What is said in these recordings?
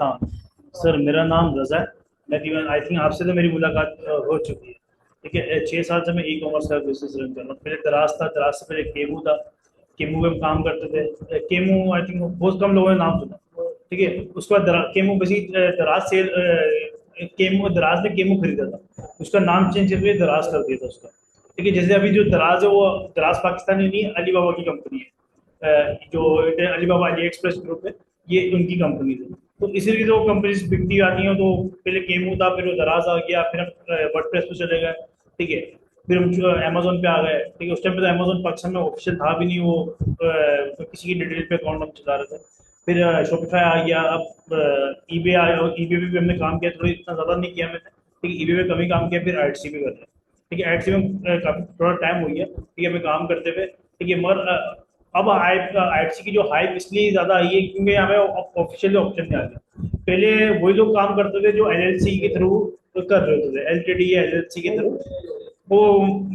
हाँ सर, मेरा नाम रज़ा है। मैं तकरीबन आई थिंक आपसे तो मेरी मुलाकात हो चुकी है। ठीक है, 6 साल से मैं ई कॉमर्स का बिजनेस रन कर रहा हूँ। पहले दराज था, दराज से पहले केमू था। केमू में हम काम करते थे। केमू आई थिंक बहुत कम लोगों ने नाम सुना। ठीक है, उसके बाद केमू बेसिक दराज सेल केमू, दराज ने केमू खरीदा था, उसका नाम चेंज करके दराज कर दिया था उसका। ठीक है, जैसे अभी जो दराज है वो दराज पाकिस्तानी नहीं है, अलीबाबा की कंपनी है। जो अलीबाबा अली एक्सप्रेस ग्रुप है, ये उनकी कंपनी है। तो इसीलिए जो कंपनीज बिकती आती हैं, तो पहले केमू था, फिर वो दराज आ गया, फिर हम वर्डप्रेस पे चले गए। ठीक है, फिर हम अमेजोन पे आ गए। ठीक है, उस टाइम पे तो अमेजोन पाकिस्तान में ऑफिशियल था भी नहीं, वो किसी की डिटेल पे अकाउंट हम चला रहे थे। फिर शॉपिफाई आ गया, अब ईबे आया, ईबे पे भी हमने काम किया, थोड़ा इतना ज़्यादा नहीं किया मैंने। ठीक है, ईबे पे कम ही काम किया, फिर आईटीसी भी कर रहे हैं। ठीक है, आईटीसी में काफी थोड़ा टाइम हो गया। ठीक है, मैं काम करते हुए। ठीक है, मगर अब आईटीसी की जो हाइप इसलिए ज्यादा आई है क्योंकि यहाँ पे ऑफिशियल ऑप्शन नहीं आ गया। पहले वही लोग काम करते थे जो एलएलसी के थ्रू कर रहे होते थे, एलटीडी या एलएलसी के थ्रू। वो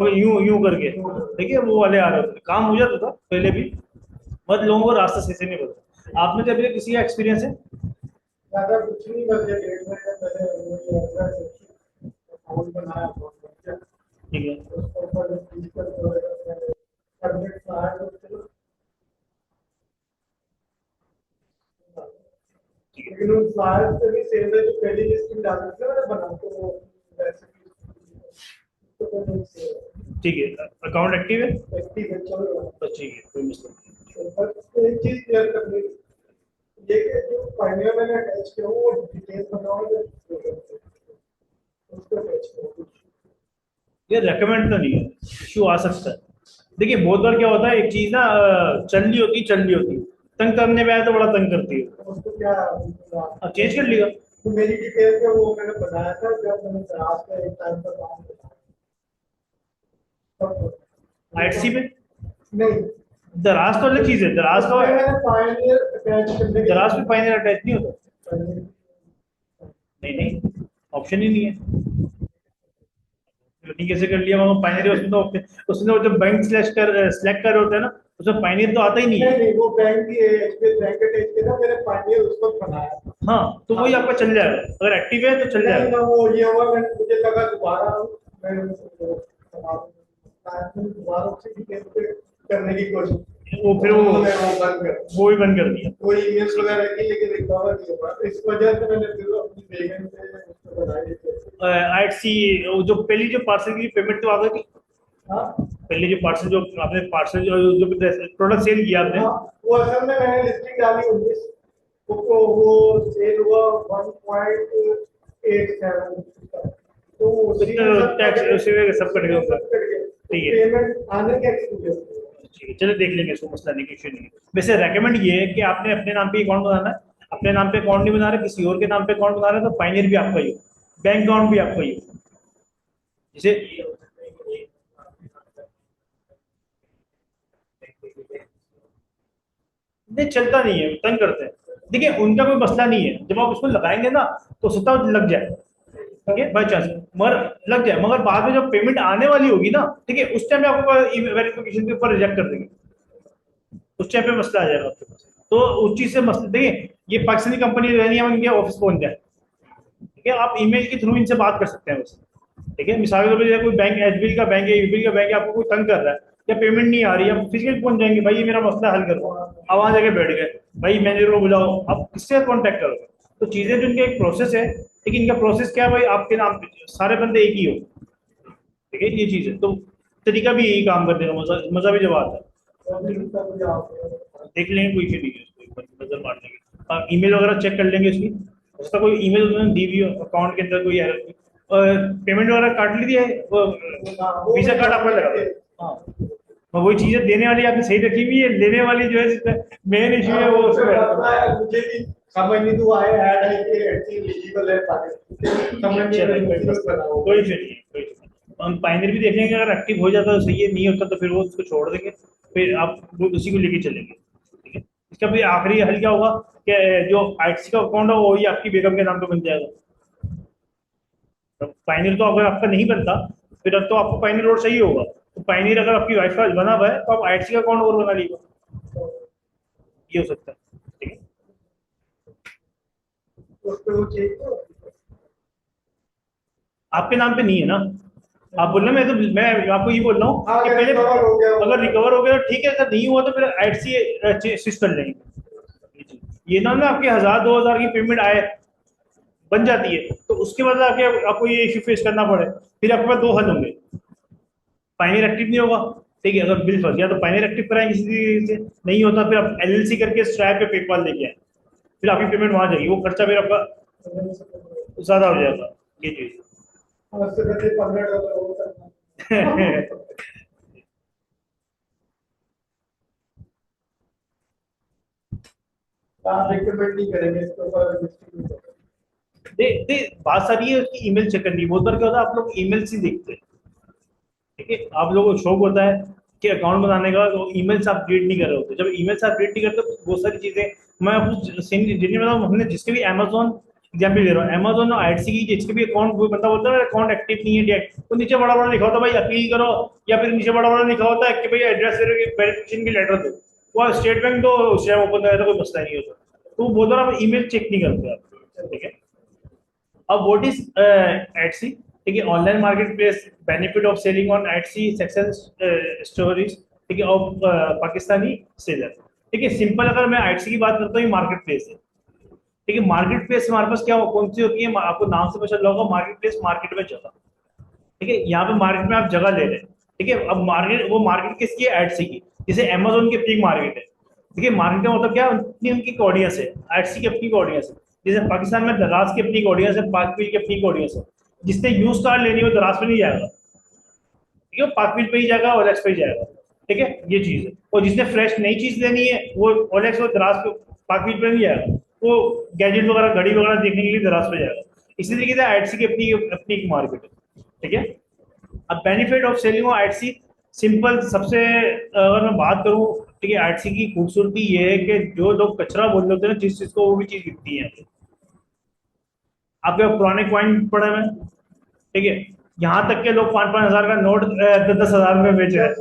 यूं यूं करके, ठीक है, वो वाले आ रहे होते थे, काम हो जाता था पहले भी। मतलब लोगों को रास्ता सही से नहीं पता। आपने जब ये किसी का एक्सपीरियंस है? ज्यादा कुछ नहीं, बस ये 1.5 महीने पहले वो जो है अकाउंट बनाया, बहुत बढ़िया। ठीक है। उसके ऊपर जो डिजिटल जो है परमिट आया तो चलो, ठीक है। लेकिन उस फ्लायर से भी सेल है जो पहली लिस्टिंग डाली थी मैंने बना के वो वैसे तो कोई नहीं सेल ठीक है, अकाउंट एक्टिव है एक्टिव है, चल रहा है। तो ठीक है, कोई मसला नहीं। तो बस एक चीज क्लियर करनी थी, ये कि जो पाइनियर मैंने अटैच किया वो डिटेल बनाओ, उसको अटैच करो। ये रेकमेंड तो नहीं है, इशू आ सकता है। देखिए, बहुत बार क्या होता है, एक चीज ना चल रही होती, चल रही होती, तंग करने में आए तो बड़ा तंग करती है। उसको क्या अब चेंज कर लिया। तो मेरी डिटेल पे वो मैंने बनाया था जब मैंने दराज का एक टाइम पर काम किया तब। आईटीसी पे नहीं, दराज तो अलग चीज है, दराज का। उसमें मैंने पायनियर अटैच करने के दराज लिए पे फाइनल अटैच नहीं होता। नहीं नहीं, ऑप्शन ही नहीं है। नहीं, कैसे कर लिया वहां पाइनरी? उसमें तो उसमें वो जो बैंक सेलेक्ट कर होता है ना, उसमें पाइनरी तो आता ही नहीं नहीं है। नहीं, वो बैंक की एचपीएस बैंक अटैच किया था मैंने, पायनियर उसको बनाया था। हाँ, तो हाँ, वही आपका चल जाएगा, अगर एक्टिव है तो चल नहीं जाएगा। ना, वो ये हुआ मुझे लगा दोबारा मैं दोबारा उससे डिटेल पे करने की कोशिश वो फिर तो उन्होंने वो बंद कर दिया। वो भी बंद कर दिया। कोई ईमेल्स वगैरह की लेकिन रिकवर नहीं हुआ, तो इस वजह से मैंने फिर अपनी पेमेंट से उसको बनाई थी। आईटीसी, जो पहली जो पार्सल की पेमेंट तो आ गई थी। हाँ पहले जो पार्सल, जो आपने पार्सल जो प्रोडक्ट सेल किया आपने। हाँ, वो असल में मैंने लिस्टिंग डाली 19, वो सेल हुआ 1.87, तो उसी में तो सब कट टैक्स गया, उसी में सब कट उसी में गया। सब कट गया, तो ठीक है। पेमेंट आने का एक्सपीरियंस। ठीक है, चलो देख लेंगे, इसको मसला नहीं, इशू नहीं है। वैसे रेकमेंड ये है कि आपने अपने नाम पे अकाउंट बनाना है। अपने नाम पे अकाउंट नहीं बना रहे, किसी और के नाम पे अकाउंट बना रहे, तो पाइनियर भी आपका ही हो, बैंक अकाउंट भी आपका ही हो। जैसे नहीं, चलता नहीं है, तंग करते हैं। देखिए, उनका कोई मसला नहीं है, जब आप उसको लगाएंगे ना, तो सत्ता लग जाए। ठीक है, बाई चांस मगर लग जाए, मगर बाद में जब पेमेंट आने वाली होगी ना, ठीक है, उस टाइम पे आपको वेरिफिकेशन के ऊपर रिजेक्ट कर देंगे। उस टाइम पे मसला आ जाएगा आपके पास। तो उस चीज से मसला, देखिए, ये पाकिस्तानी कंपनी रहनी है, इनके ऑफिस पहुंच जाए। ठीक है, आप ईमेल के थ्रू इनसे बात कर सकते हैं बस। ठीक है, मिसाल के तौर पर जैसे कोई बैंक, एसबीआई का बैंक है, यूपी का बैंक है, आपको कोई तंग कर रहा है या पेमेंट नहीं आ रही है, आप फिजिकल पहुंच जाएंगे, भाई ये मेरा मसला हल करो। अब वहां जाके बैठ गए, भाई मैनेजर को बुलाओ, आप किससे कॉन्टेक्ट करोगे? तो चीजें जो इनका एक प्रोसेस है, लेकिन इनका प्रोसेस क्या है भाई, आपके नाम पे सारे बंदे एक ही हो। ठीक है, ये चीज है, तो तरीका भी यही काम करने का, मजा मजा भी जब आता है। देख लेंगे, कोई इशू नहीं है, उसको एक बार नजर मार लेंगे, ईमेल वगैरह चेक कर लेंगे उसकी। उसका कोई ईमेल उन्होंने दी हुई हो अकाउंट के अंदर, कोई एरर, पेमेंट वगैरह काट ली है, वीजा कार्ड आपने लगा था। हाँ, और वही चीजें देने वाली आपने सही रखी हुई है, लेने वाली जो है मेन इशू है वो उसमें। मुझे भी समझ नहीं, तो आए ऐड है कि एक्टिव एलिजिबल है पाकिस्तान, समझ नहीं चलो, है कोई मुझे मसला, बताओ। कोई इशू नहीं है, कोई issue नहीं। हम पाइनर भी देख लेंगे, अगर एक्टिव हो जाता है तो सही है, नहीं होता तो फिर वो उसको छोड़ देंगे। फिर आप वो उसी को लेके चलेंगे। ठीक है, इसका फिर आखिरी हल क्या होगा कि जो आईटीसी का अकाउंट है वो ही आपकी बेगम के नाम पे बन जाएगा। तो पाइनर तो अगर आपका नहीं बनता, फिर अब तो आपको पाइनर और चाहिए होगा, तो पाइनर अगर आपकी वाइफ का बना हुआ है तो आप आईटीसी का अकाउंट और बना लीजिए। ये हो सकता है। ठीक है। उस पे वो चाहिए तो आपके नाम पे नहीं है ना, आप बोल रहे हैं, मैं आपको ये बोल रहा हूँ हाँ, कि अगर पहले recover हो गया अगर रिकवर हो गया तो ठीक है, अगर नहीं हुआ तो फिर आईटीसी स्विच कर लेंगे। ये ना आपके 1000-2000 की पेमेंट आए बन जाती है तो उसके बाद आके आपको ये इश्यू फेस करना पड़े, फिर आपके पास दो हल होंगे, पाइनियर एक्टिव नहीं होगा, ठीक है, अगर बिल फंस गया तो पाइनियर एक्टिव कराएंगे किसी तरीके से, नहीं होता फिर आप एलएलसी करके स्ट्रैप पे पेपाल लेके आए, फिर आपकी पेमेंट वहां जाएगी, वो खर्चा फिर आपका ज्यादा हो जाएगा ये चीज। उससे पहले $15 वो करना आप रिकमेंड नहीं करेंगे इसको फॉर डिस्ट्रीब्यूटर। दे दे बात सारी है उसकी ईमेल चेक करनी है। बहुत बार क्या होता है आप लोग ईमेल से देखते हैं, ठीक है, आप लोगों को शौक होता है कि अकाउंट बनाने का, तो ईमेल से आप रीड नहीं कर रहे होते, जब ईमेल से आप रीड नहीं करते तो बहुत सारी चीजें, मैं आपको जितनी बताऊँ, हमने जिसके भी अमेजोन एग्जाम्पल दे रहा हूँ, अमेजोन और आईटीसी की जिसके भी अकाउंट, कोई बंदा बोलता है अकाउंट एक्टिव नहीं है डीएक्टिव, तो नीचे बड़ा बड़ा लिखा होता है भाई अपील करो, या फिर नीचे बड़ा बड़ा लिखा होता है कि भाई एड्रेस वेरिफिकेशन की लेटर दो, वो स्टेट बैंक दो, उससे ओपन करें तो कोई मसला नहीं होता, तो वो बोल रहा है ईमेल चेक नहीं करते आप, ठीक है। अब व्हाट इज एटसी, ठीक है, online market place, benefit of selling on Etsy success stories, ठीक है, ऑफ पाकिस्तानी सेलर, ठीक है, सिंपल अगर मैं एटसी की बात करता हूँ, मार्केट प्लेस है, ठीक है, मार्केट प्लेस हमारे पास क्या कौन सी होती है, आपको नाम से पता चल रहा होगा, मार्केट प्लेस मार्केट में जगह, ठीक है, यहाँ पे मार्केट में आप जगह ले रहे हैं, ठीक है, अब मार्केट, वो मार्केट किसकी है, एटसी की, जैसे अमेजोन की अपनी मार्केट है, ठीक है, मार्केट का मतलब क्या, उनकी उनकी ऑडियंस है, एटसी की अपनी ऑडियंस है, जैसे पाकिस्तान में दराज की अपनी ऑडियंस है, पाकवील की अपनी ऑडियंस है, जिसने यूज कार लेनी हो दराज पे नहीं जाएगा, ठीक है, पाकवील पे ही जाएगा, ओलेक्स पे ही जाएगा, ठीक है, ये चीज है, और जिसने फ्रेश नई चीज लेनी है वो ओलेक्स और दराज पे, पाकवील पे नहीं जाएगा, वो गैजेट वगैरह घड़ी वगैरह देखने के लिए दराज पे जाएगा, इसी तरीके से एटसी की अपनी अपनी एक मार्केट है, ठीक है। अब benefit of selling on Etsy, simple सबसे, अगर मैं बात करूं, ठीक है, एटसी की खूबसूरती ये है कि जो लोग कचरा बोल रहे होते हैं ना जिस चीज को, वो भी चीज दिखती है, आपके पुराने कॉइन पड़े हुए हैं, ठीक है, यहाँ तक के लोग 5-5 हजार का नोट 10-10 हजार में बेच रहे हैं,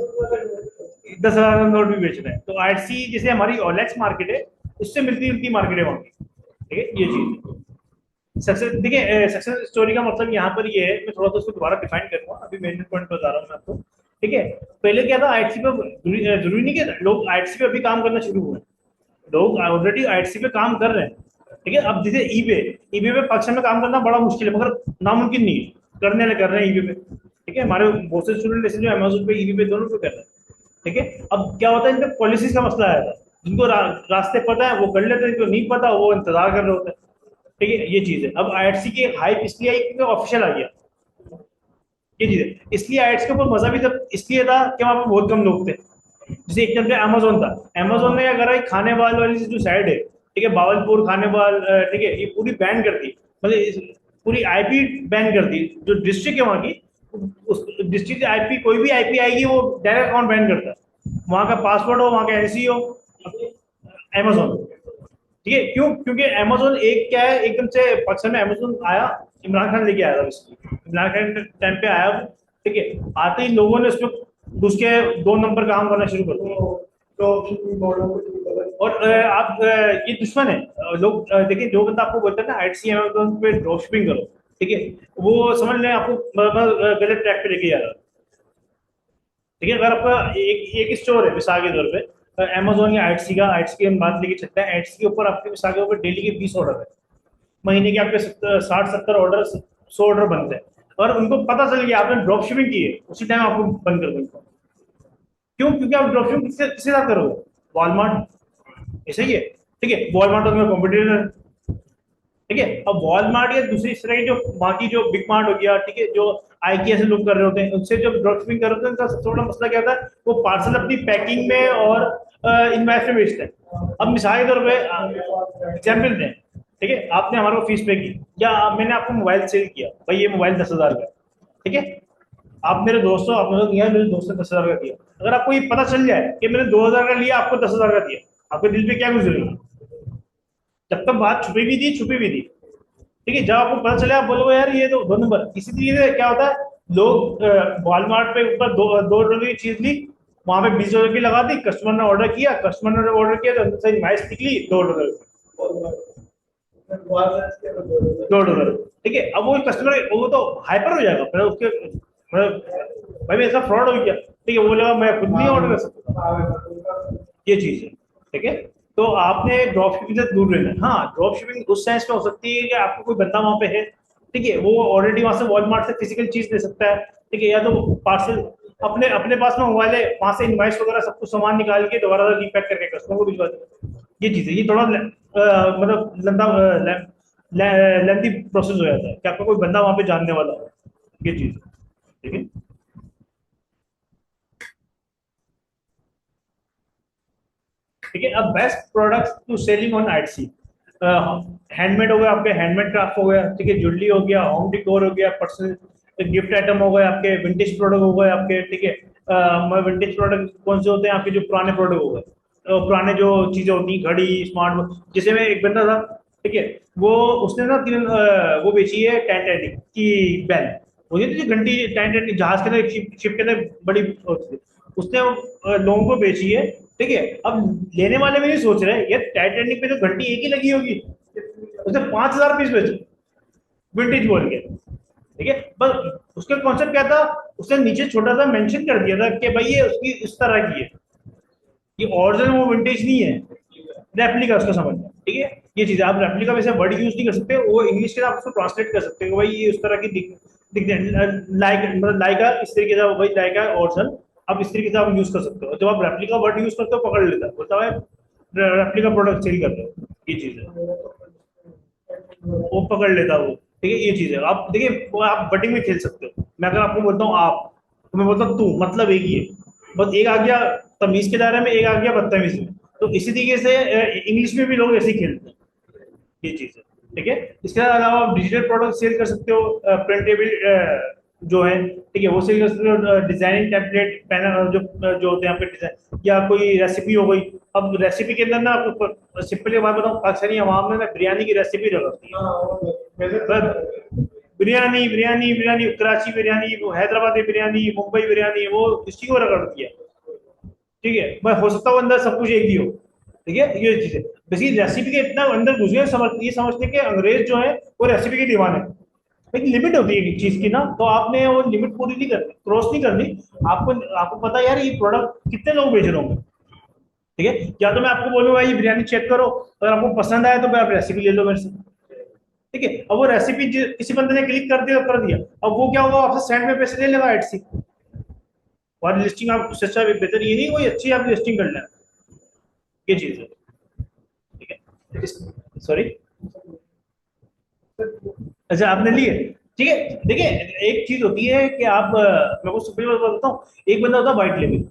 10 हजार का नोट भी बेच रहे हैं, तो आईटीसी जैसे हमारी ओलेक्स मार्केट है, उससे मिलती जुलती मार्केट है वहाँ की, ठीक है, ये चीज सक्सेस, देखिए सक्सेस स्टोरी का मतलब यहाँ पर ये है, मैं थोड़ा सा उसको दोबारा डिफाइन करूंगा, अभी मेन पॉइंट बता रहा हूँ मैं आपको, ठीक है। पहले क्या था, आईटीसी पे जरूरी नहीं कि लोग आईटीसी पे अभी काम करना शुरू हुए, लोग ऑलरेडी आईटीसी पे काम कर रहे हैं, ठीक है। अब जैसे ईबे, ईबे पे पाकिस्तान में काम करना बड़ा मुश्किल है, मगर नामुमकिन नहीं है, करने वाले कर रहे हैं ईबे पे, ठीक है, हमारे बहुत से स्टूडेंट ऐसे जो अमेजोन पे, ईबे पे, दोनों पे कर रहे हैं, ठीक है। अब क्या होता है, इनका पॉलिसीज का मसला आया था, जिनको रास्ते पता है वो कर लेते हैं, जिनको नहीं पता वो इंतजार कर रहे होते हैं, ठीक है, ये चीज है। अब आईटीसी की हाइप इसलिए आई क्योंकि ऑफिशियल आ गया, ये चीज है, इसलिए आईटीसी के ऊपर मजा भी तब इसलिए था कि वहां पे बहुत कम लोग थे, जैसे एक तरफ से अमेजोन था, अमेजोन ने क्या करा, खाने वाल वाली जो साइड है, ठीक है, बावलपुर खाने वाल, ठीक है, ये पूरी बैन कर दी, मतलब पूरी आईपी बैन कर दी, जो डिस्ट्रिक्ट है वहाँ की, उस डिस्ट्रिक्ट की आईपी, कोई भी आईपी आएगी वो डायरेक्ट अकाउंट बैन करता है, वहाँ का पासवर्ड हो, वहाँ का एनसी हो, अमेजोन, ठीक है, क्यों, क्योंकि अमेजोन एक क्या है, एकदम से पाकिस्तान में अमेजोन आया, इमरान खान लेके आया था इसको, इमरान खान के टाइम पे आया वो, ठीक है, आते ही लोगों ने उसको घुस के 2 नंबर काम करना शुरू कर दिया, तो मॉडल को और आप ये दुश्मन है, लोग देखिए, जो बंदा आपको बोलता है ना आईटीसी अमेजोन पे ड्रॉप शिपिंग करो, ठीक है, वो समझ लें आपको गलत ट्रैक पे लेके जा रहा है, ठीक है। अगर आपका एक एक स्टोर है मिसाल के तौर पे अमेजोन या आईटीसी का, आईटीसी की हम बात लेके चलते हैं, आईटीसी के ऊपर आपके मिसाल के ऊपर डेली के 20 ऑर्डर है, महीने के आपके 60-70 ऑर्डर, 100 ऑर्डर बनते हैं, और उनको पता चल गया आपने ड्रॉप शिपिंग की है, उसी टाइम आपको बंद कर देंगे, क्यों, क्योंकि आप ड्रॉप शिपिंग किसके किसके साथ करोगे, वॉलमार्ट, ऐसा ही है, ठीक है, वॉलमार्ट तो कॉम्पिटिटर है, ठीक है। अब वॉलमार्ट या दूसरी इस तरह की जो बाकी जो बिग मार्ट हो गया, ठीक है, जो आईकिया से लोग कर रहे होते हैं, उनसे जब ड्रॉप शिपिंग कर रहे होते हैं, उनका सबसे बड़ा मसला क्या होता है, वो पार्सल अपनी पैकिंग में और इनवॉइस में बेचते हैं। अब मिसाल के तौर पर एग्जाम्पल दें, ठीक है, आपने हमारे को फीस पे की, या मैंने आपको मोबाइल सेल किया, भाई ये मोबाइल 10,000 का, ठीक है, आप मेरे दोस्त हो, आपने दिया, मेरे दोस्त ने 10,000 का दिया, अगर आपको ये पता चल जाए कि मैंने 2,000 का लिया, आपको 10,000 का दिया, आपके दिल पे क्या गुजरेगी, जब तक बात छुपी भी थी, छुपी भी थी, ठीक है, जब आपको पता चले आप बोलोगे यार ये तो 2 नंबर। इसी तरीके से क्या होता है, लोग वॉलमार्ट पे ऊपर $2 की चीज ली, वहां पे $20 की लगा दी, कस्टमर ने ऑर्डर किया, कस्टमर ने ऑर्डर किया तो सही माइस निकली $2, $2। ठीक है, अब वो कस्टमर वो तो हाइपर हो जाएगा, फिर उसके भाई मेरे साथ फ्रॉड हो गया, ठीक है, वो लगा मैं खुद नहीं ऑर्डर कर सकता, ये चीज है। ठीक है, तो आपने ड्रॉप शिपिंग से दूर रहना है। हाँ, ड्रॉप शिपिंग उस सेंस में हो सकती है कि आपको कोई बंदा वहां पे है, ठीक है, वो ऑलरेडी वहां से वॉलमार्ट से फिजिकल चीज ले सकता है, ठीक है, या तो पार्सल अपने अपने पास में मोबाइल है, वहां से इनवाइस वगैरह सब कुछ सामान निकाल के दोबारा रीपैक करके कस्टमर को भिजवा देगा। ये चीज है, ये थोड़ा मतलब लंबा लेंथी प्रोसेस हो जाता है कि आपका कोई बंदा वहां पे जानने वाला हो, ये चीज। ठीक है, ठीक है, अब best products to selling on Etsy, handmade हो गया आपके, हैंडमेड क्राफ्ट हो गया, ठीक है, ज्वेलरी हो गया, होम डिकोर हो गया, पर्सनल गिफ्ट आइटम हो गए आपके, विंटेज प्रोडक्ट हो गए आपके, ठीक है, विंटेज प्रोडक्ट कौन से होते हैं आपके, जो पुराने प्रोडक्ट हो गए, पुराने जो चीजें होती हैं, घड़ी, स्मार्ट, जैसे में एक बंदा था, ठीक है, वो उसने ना वो बेची है टाइटैनिक की बेल, वो ये थी घंटी, टाइटैनिक जहाज के अंदर, शिप के अंदर बड़ी होती थी, उसने लोगों को बेची है। ठीक है, अब लेने वाले भी नहीं सोच रहे ये टाइटैनिक पे तो घंटी एक ही लगी होगी, उसने 5,000 पीस बेचे विंटेज बोल के। ठीक है, बस उसका कॉन्सेप्ट क्या था, उसने नीचे छोटा सा मेंशन कर दिया था कि भाई ये उसकी इस तरह की है, ये ओरिजिनल वो विंटेज नहीं है, रेप्लिका उसको समझ में। ठीक है, ये चीज आप रेप्लिका वैसे वर्ड यूज नहीं कर सकते, वो इंग्लिश के आप उसको ट्रांसलेट कर सकते हो भाई ये उस तरह की दिख लाइक, मतलब लाइका इस तरीके से भाई लाइका ओरिजिनल, आप इस तरीके से आप यूज कर सकते हो। जब आप रेप्लिका वर्ड यूज करते हो पकड़ लेता है, बोलता है रेप्लिका प्रोडक्ट सेल करते हो, ये चीज है, वो पकड़ लेता है वो। ठीक है, ये चीज है, आप देखिए वो आप बटिंग में खेल सकते हो, मैं अगर आपको बोलता हूँ आप, तो मैं बोलता हूँ तू, मतलब एक ही है, बस एक आ गया तमीज के दायरे में, एक आ गया बदतमीज में, तो इसी तरीके से इंग्लिश में भी लोग ऐसे ही खेलते हैं, ये चीज है। ठीक है, इसके अलावा आप डिजिटल प्रोडक्ट सेल कर सकते हो, प्रिंटेबल जो है, ठीक है, वो सेल कर सकते हो, डिजाइनिंग टेम्पलेट पैनल जो जो होते हैं आपके डिजाइन, या कोई रेसिपी हो गई। अब रेसिपी के अंदर ना आपको सिंपल बात बताऊं, पाकिस्तानी अवाम में ना बिरयानी की रेसिपी रखती है, बिरयानी बिरयानी बिरयानी, कराची बिरयानी, वो हैदराबादी बिरयानी, मुंबई बिरयानी, वो इसी को रगड़ती है। ठीक है, मैं हो सकता है वो अंदर सब कुछ एक ही हो। ठीक है, ये चीज है, बेसिकली रेसिपी के इतना अंदर घुस गए, समझ ये समझते कि अंग्रेज जो है वो रेसिपी के दीवाने हैं। एक लिमिट होती है एक चीज की ना, तो आपने वो लिमिट पूरी नहीं करनी, क्रॉस नहीं करनी। आपको आपको पता है यार ये प्रोडक्ट कितने लोग बेच रहे होंगे। ठीक है, या तो मैं आपको बोलूँ भाई ये बिरयानी चेक करो, अगर आपको पसंद आए तो फिर आप रेसिपी ले लो मेरे से। ठीक है, अब वो रेसिपी किसी बंदे ने क्लिक कर दिया, कर दिया, अब वो क्या होगा, आपसे सेंड में पैसे ले लेगा एडसी, और लिस्टिंग आप उससे अच्छा बेहतर ये नहीं, कोई अच्छी आप लिस्टिंग कर लेना, ये चीज है। ठीक है, सॉरी, अच्छा आपने लिए। ठीक है, देखिए एक चीज होती है कि आप मैं को सिंपल बात बताता हूँ, एक बंदा होता है वाइट लेवल।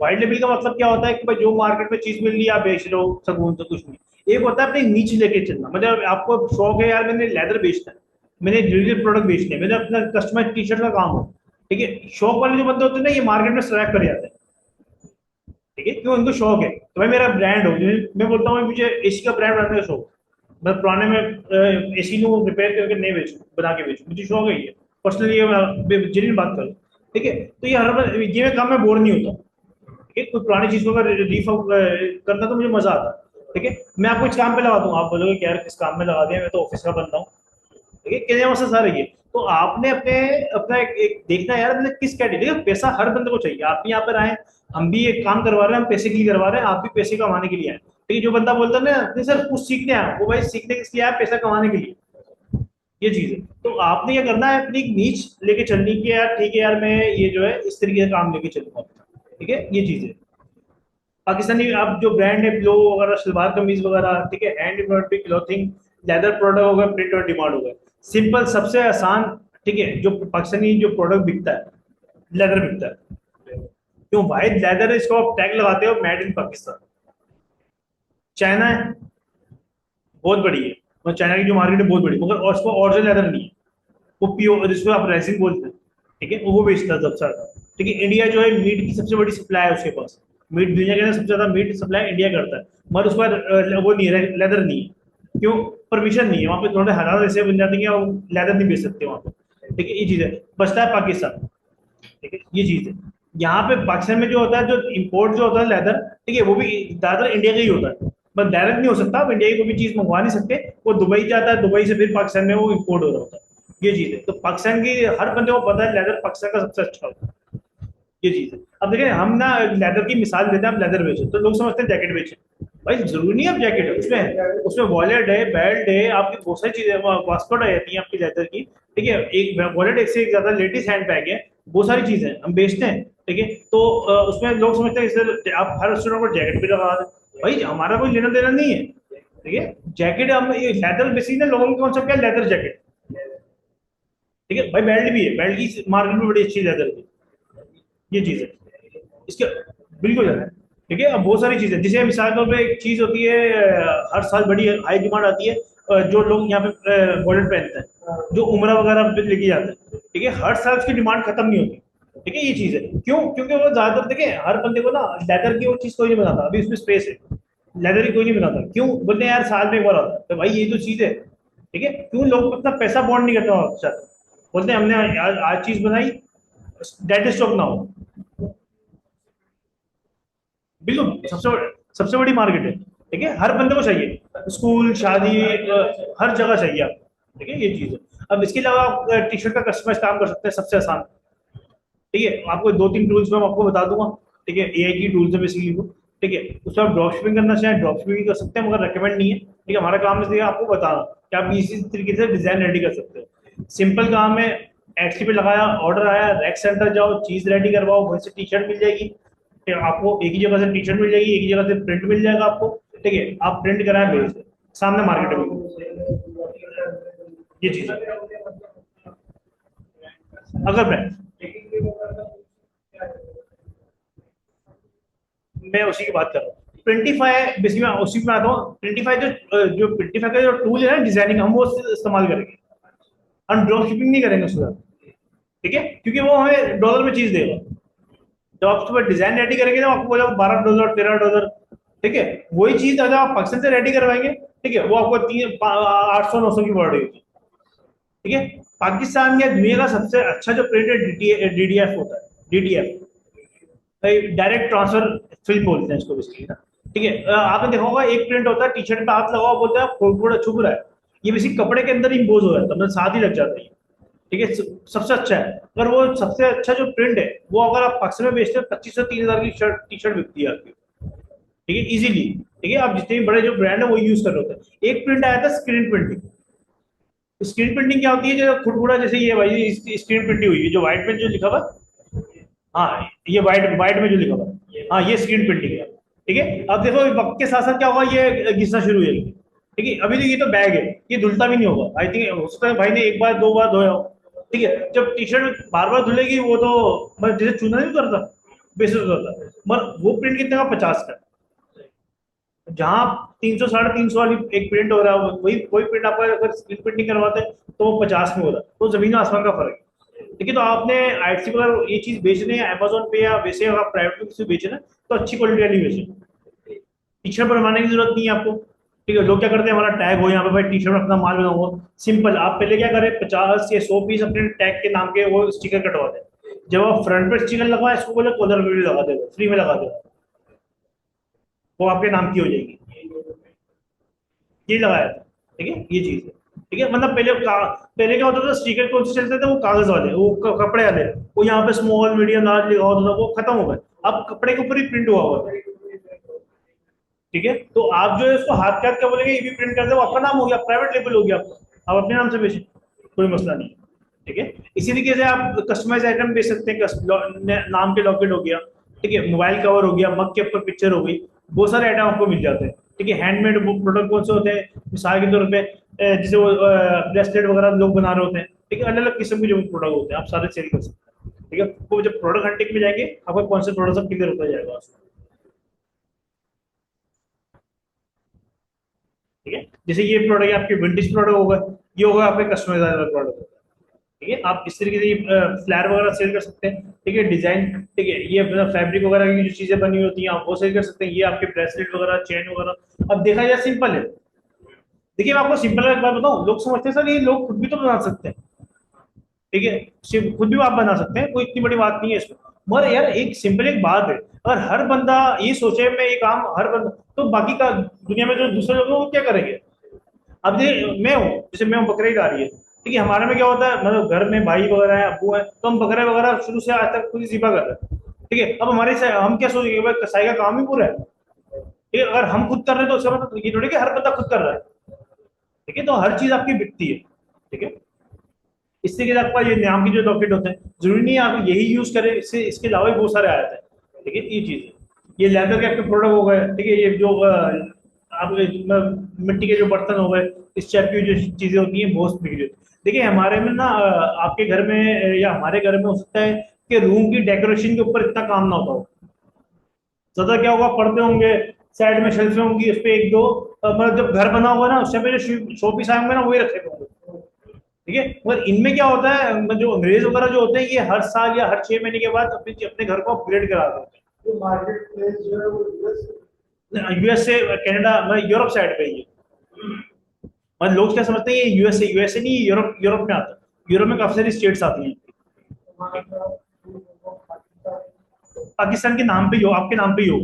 वाइट लेवल का मतलब क्या होता है कि भाई जो मार्केट में चीज मिल रही है आप बेच रहे हो, सकून से कुछ नहीं। एक होता है अपने नीचे लेके चलना, मतलब आपको शौक है यार मैंने लेदर बेचना है, मैंने ज्वेलरी प्रोडक्ट बेचने हैं, मैंने अपना कस्टमाइज टी शर्ट का काम हो। ठीक है, शौक वाले जो बंदे होते हैं ना ये मार्केट में स्ट्राइक कर जाते हैं। ठीक है, क्यों, उनको शौक है तो भाई मेरा ब्रांड हो, मैं बोलता हूँ मुझे एसी का ब्रांड बनाने का शौक, मैं पुराने में एसी को रिपेयर करके नहीं बेचूं, बना के बेचूं, मुझे शौक है ये पर्सनली, ये मैं जेन्युइन बात करूं। ठीक है, तो ये हर बार ये मैं काम में बोर नहीं होता। ठीक है, कोई पुरानी चीज को अगर करना तो मुझे मजा आता है। ठीक है, मैं आपको इस काम पे लगा दूंगा, आप बोलोगे कि यार किस काम में लगा दिया, मैं तो ऑफिस का बंदा हूँ। ठीक है, कितने मसला सारे ये, तो आपने अपने अपना एक देखना है यार, मतलब किस कैटेगरी, पैसा हर बंदे को चाहिए। आप भी यहाँ पर आए, हम भी एक काम करवा रहे हैं, हम पैसे के लिए करवा रहे हैं, आप भी पैसे कमाने के लिए आए। ठीक है, जो बंदा बोलता है ना नहीं सर कुछ सीखने आया, वो भाई सीखने किस लिए आया, पैसा कमाने के लिए, ये चीज है। तो आपने क्या करना है, अपनी नीच लेके चलनी की यार, ठीक है यार मैं ये जो है इस तरीके का काम लेके चलूंगा। ठीक है, ये चीज है। पाकिस्तानी आप जो ब्रांड है ब्लो वगैरह, सलवार कमीज वगैरह, ठीक है, hand embroidery clothing, leather product हो गए, प्रिंट और डिमांड हो गए, सिंपल सबसे आसान। ठीक है, जो पाकिस्तानी जो प्रोडक्ट बिकता है लेदर बिकता है, क्यों भाई लेदर इसको आप टैग लगाते हो मेड इन पाकिस्तान। चाइना है बहुत बड़ी है, और चाइना की जो मार्केट है बहुत बड़ी, मगर और उसको ओरिजिनल लेदर नहीं है, वो प्योर जिसको आप रेसिन बोलते हैं। ठीक है, वो बेचता है सबसे ज्यादा। ठीक है, इंडिया जो है मीट की सबसे बड़ी सप्लाई है उसके पास, मीट दुनिया के अंदर सबसे ज्यादा मीट सप्लाई इंडिया करता है, मगर उस पर वो नहीं है, लेदर नहीं है, क्यों, परमिशन नहीं है वहाँ पे, थोड़े हालात ऐसे बन जाते हैं कि वो लेदर नहीं बेच सकते वहाँ पे। ठीक है, ये चीज है, बचता है पाकिस्तान। ठीक है, ये चीज है, यहाँ पे पाकिस्तान में जो होता है, जो इम्पोर्ट जो होता है लेदर, ठीक है, वो भी ज्यादातर इंडिया का ही होता है। बस डायरेक्ट नहीं हो सकता, आप इंडिया की कोई भी चीज मंगवा नहीं सकते, वो दुबई जाता है, दुबई से फिर पाकिस्तान में वो इंपोर्ट हो रहा होता है, ये चीज है। तो पाकिस्तान की हर बंदे को पता है लेदर पाकिस्तान का सबसे अच्छा होता है, ये चीज है। अब देखिए हम ना लेदर की मिसाल देते हैं, हम लेदर बेचे तो लोग समझते हैं जैकेट बेचे, भाई जरूरी नहीं है आप जैकेट है, उसमें उसमें वॉलेट है, बेल्ट है, आपकी बहुत सारी चीजें वास्कोट आ जाती है आपकी लेदर की, ठीक है, एक वॉलेट एक से एक ज्यादा, लेटेस्ट हैंड बैग है, बहुत सारी चीजें हम बेचते हैं, ठीक है। तो उसमें लोग समझते हैं इससे आप हर स्टूडेंट को जैकेट भी लगा दें, भाई हमारा कोई लेना देना नहीं है, ठीक है। जैकेट हम ये लेदर बेसिक ना, लोगों का कॉन्सेप्ट क्या है, लेदर जैकेट, ठीक है भाई, बेल्ट भी है, बेल्ट की मार्केट में बड़ी अच्छी लेदर की, ये चीज है इसके, बिल्कुल है, ठीक है। अब बहुत सारी चीजें, जैसे मिसाल के तौर पे एक चीज होती है, हर साल बड़ी हाई डिमांड आती है, जो लोग यहाँ पे वॉलेट पहनते हैं, जो उम्र वगैरह पे लेके जाते हैं, ठीक है, हर साल उसकी डिमांड खत्म नहीं होती, ठीक है, ये चीज है। क्यों? क्योंकि वो ज्यादातर देखिए हर बंदे को ना लेदर की वो चीज कोई नहीं बनाता, अभी उसमें स्पेस है, लेदर की कोई नहीं बनाता, क्यों बोलते हैं यार साल में एक बार आता है, तो भाई ये तो चीज है, ठीक है, क्यों लोग अपना पैसा बॉन्ड नहीं करते आपके साथ, बोलते हैं हमने आज चीज बनाई, डेट स्टॉक ना हो, बिल्कुल सबसे बड़ी मार्केट है, ठीक है, हर बंदे को चाहिए, स्कूल शादी हर जगह चाहिए आपको, ठीक है, ये चीज है। अब इसके अलावा आप टी शर्ट का कस्टमाइज काम कर सकते हैं, सबसे आसान, ठीक है, आपको दो तीन टूल्स में आपको बता दूंगा, ठीक है, एआई की टूल्स है बेसिकली वो, ठीक है, उसमें आप ड्रॉप शिपिंग करना चाहें ड्रॉप शिपिंग कर सकते हैं, मगर रिकमेंड नहीं है, ठीक है, हमारा काम इसलिए आपको बताना कि आप इसी तरीके से डिजाइन रेडी कर सकते हो, सिंपल काम है, एटसी पे लगाया, ऑर्डर आया, रैक सेंटर जाओ, चीज रेडी करवाओ, वहीं से टी शर्ट मिल जाएगी, ठीक है, आपको एक ही जगह से टी शर्ट मिल जाएगी, एक ही जगह से प्रिंट मिल जाएगा आपको, ठीक है, आप प्रिंट कराएं भेज दें, सामने मार्केट में, ये चीज है। अगर मैं उसी की बात कर रहा हूँ, प्रिंटीफाई बेसिकली मैं उसी में आता हूँ, प्रिंटीफाई जो प्रिंटीफाई का जो टूल है ना डिजाइनिंग, हम वो इस्तेमाल करेंगे, हम ड्रॉप शिपिंग नहीं करेंगे उसके साथ, ठीक है, क्योंकि वो हमें डॉलर में चीज देगा, जब आप सुबह डिजाइन रेडी करेंगे ना आपको बोला $12 $13, ठीक है, वही चीज अगर आप पाकिस्तान से रेडी करवाएंगे, ठीक है, वो आपको 800 900 की पड़ रही है, ठीक है। पाकिस्तान या दुनिया का सबसे अच्छा जो प्रिंट है डीडीएफ होता है, डीडीएफ, डायरेक्ट ट्रांसफर फिल्म बोलते हैं इसको बेसिकली ना, ठीक है। आपने देखा होगा एक प्रिंट होता है, टी शर्ट पे हाथ लगाओ, बोलते हैं थोड़ा छुप रहा है, ये बेसिक कपड़े के अंदर इम्पोज हो जाता है, मतलब साथ ही लग जाता है, ठीक है, सबसे अच्छा है। अगर वो सबसे अच्छा जो प्रिंट है वो अगर आप पाकिस्तान में बेचते हैं, 2500 3000 की शर्ट टी शर्ट बिकती है आपकी, ठीक है, इजीली, ठीक है, आप जितने भी बड़े जो ब्रांड है वो यूज कर रहे होते हैं। एक प्रिंट आया था स्क्रीन प्रिंटिंग, स्क्रीन प्रिंटिंग क्या होती है, जो खुटखुड़ा जैसे ये भाई स्क्रीन प्रिंटिंग हुई है, जो व्हाइट में जो लिखा हुआ, हाँ ये व्हाइट व्हाइट में जो लिखा हुआ, हाँ ये स्क्रीन प्रिंटिंग है, ठीक है। अब देखो वक्त के साथ साथ क्या होगा, ये घिसना शुरू हो जाएगी, ठीक है, अभी तो ये तो बैग है, ये धुलता भी नहीं होगा, आई थिंक हो सकता है भाई ने एक बार दो बार धोया हो, ठीक है, जब टी शर्ट बार बार धुलेगी वो तो मतलब जैसे चूना नहीं उतरता, बेसिस उतरता, मगर वो प्रिंट कितने का, 50 का, जहाँ 300 350 वाली एक प्रिंट हो रहा है, वही वही प्रिंट आपका अगर स्क्रीन प्रिंटिंग करवाते हैं तो वो 50 में हो रहा है, तो जमीन आसमान का फर्क है, ठीक है। तो आपने आईटी पर ये चीज बेचनी है अमेजोन पे या वैसे अगर आप प्राइवेट में किसी को बेचना है, तो अच्छी क्वालिटी वाली बेचें, टी शर्ट बनवाने की जरूरत नहीं है आपको, ठीक है। लोग क्या करते हैं, हमारा टैग हो यहाँ पे भाई टी शर्ट में अपना माल बनाऊंगा, सिंपल, आप पहले क्या करें 50 या 100 पीस अपने टैग के नाम के वो स्टिकर कटवा दें, जब आप फ्रंट पे स्टिकर लगवाए इसको बोले कॉलर पे भी लगा दे, फ्री में लगा दो, वो आपके नाम की हो जाएगी, ये लगाया था, ठीक है, ये चीज है, ठीक है। मतलब पहले क्या होता था, स्टिकर कौन से चलते थे, वो कागज वाले, वो कपड़े वाले, वो यहाँ पे स्मॉल मीडियम लार्ज लिखा होता था, वो खत्म हो गए, अब कपड़े के ऊपर ही प्रिंट हुआ हुआ है, ठीक है। तो आप जो है उसको हाथ के हाथ क्या बोलेंगे, ये भी प्रिंट कर दे, वो आपका नाम हो गया, प्राइवेट लेबल हो गया आपका, आप अपने नाम से बेचें, कोई मसला नहीं, ठीक है। इसी तरीके से आप कस्टमाइज आइटम बेच सकते हैं, नाम के लॉकेट हो गया, ठीक है, मोबाइल कवर हो गया, मग के ऊपर पिक्चर हो गई, बहुत सारे आइटम आपको मिल जाते हैं, ठीक है। हैंडमेड प्रोडक्ट कौन से होते हैं, मिसाल के तौर पे जैसे वो ब्रेसलेट वगैरह लोग बना रहे होते हैं, ठीक है, अलग अलग किस्म के जो प्रोडक्ट होते हैं आप सारे सेल कर सकते हैं, ठीक है। तो जब प्रोडक्ट हंटिंग में जाएंगे आपका कौन से प्रोडक्ट सब क्लियर होता जाएगा, ठीक है। जैसे ये प्रोडक्ट आपके विंटेज प्रोडक्ट होगा, ये होगा आपके कस्टमाइज्ड प्रोडक्ट, ठीक है। आप इस तरीके से फ्लैर वगैरह सेल कर सकते हैं, ठीक है, डिजाइन, ठीक है, ये फैब्रिक वगैरह की जो चीजें बनी होती हैं आप वो सेल कर सकते हैं, ये आपके ब्रेसलेट वगैरह चेन वगैरह। अब देखा जाए सिंपल है, देखिए मैं आपको सिंपल एक बात बताऊं, लोग समझते हैं सर ये लोग खुद भी तो बना सकते हैं, ठीक है, सिर्फ खुद भी आप बना सकते हैं, कोई इतनी बड़ी बात नहीं है इसमें, मगर यार एक सिंपल एक बात है, अगर हर बंदा ये सोचे मैं ये काम हर बंदा, तो बाकी का दुनिया में जो दूसरे लोग हैं वो क्या करेंगे? अब ये मैं हूँ, जैसे मैं हूँ, बकरीद आ रही है, ठीक है, हमारे में क्या होता है, मतलब घर में भाई वगैरह है, अब्बू है, तो हम बकरे वगैरह शुरू से आज तक खुद ही ज़िबा कर रहे हैं, ठीक है। अब हमारे से हम क्या सोचेंगे, भाई कसाई का काम ही पूरा है, ठीक है, अगर हम खुद कर रहे हैं तो उसका मतलब ये थोड़ी कि हर बंदा खुद कर रहा है, ठीक है, तो हर चीज आपकी बिकती है, ठीक है। इससे क्या आपका ये नाम की जो डॉक्यूमेंट होते हैं, जरूरी नहीं है आप यही यूज करें, इससे इसके अलावा भी बहुत सारे आए थे, ठीक है, ये चीज है। ये लेदर के आपके प्रोडक्ट हो गए, ठीक है, ये जो आप मिट्टी के जो बर्तन हो गए, इस टाइप की जो चीजें होती हैं बहुत बिक्री होती है। देखिए हमारे में ना आपके घर में या हमारे घर में हो सकता है कि रूम की डेकोरेशन के ऊपर इतना काम ना होता हो, ज्यादा क्या होगा, पर्दे होंगे, साइड में शेल्फे होंगी, उस पे एक दो मतलब जब घर बना हुआ है ना, उस टाइम पे जो शो पीस आए होंगे ना, वही रखे होंगे, ठीक है। मगर इनमें क्या होता है, जो अंग्रेज वगैरह जो होते हैं, ये हर साल या हर 6 महीने के बाद अपने अपने घर को अपग्रेड करा देते जो मार्केट प्लेस जो है वो यूएस। हैं, यूएस से कनाडा, मतलब यूरोप साइड पे ये, मतलब लोग क्या समझते हैं ये यूएसए, यूएसए नहीं, यूरोप, यूरोप में आता है, यूरोप में काफी सारी स्टेट्स आती हैं, वहाँ का पाकिस्तान, पाकिस्तान के नाम पे ही हो, आपके नाम पे ही हो,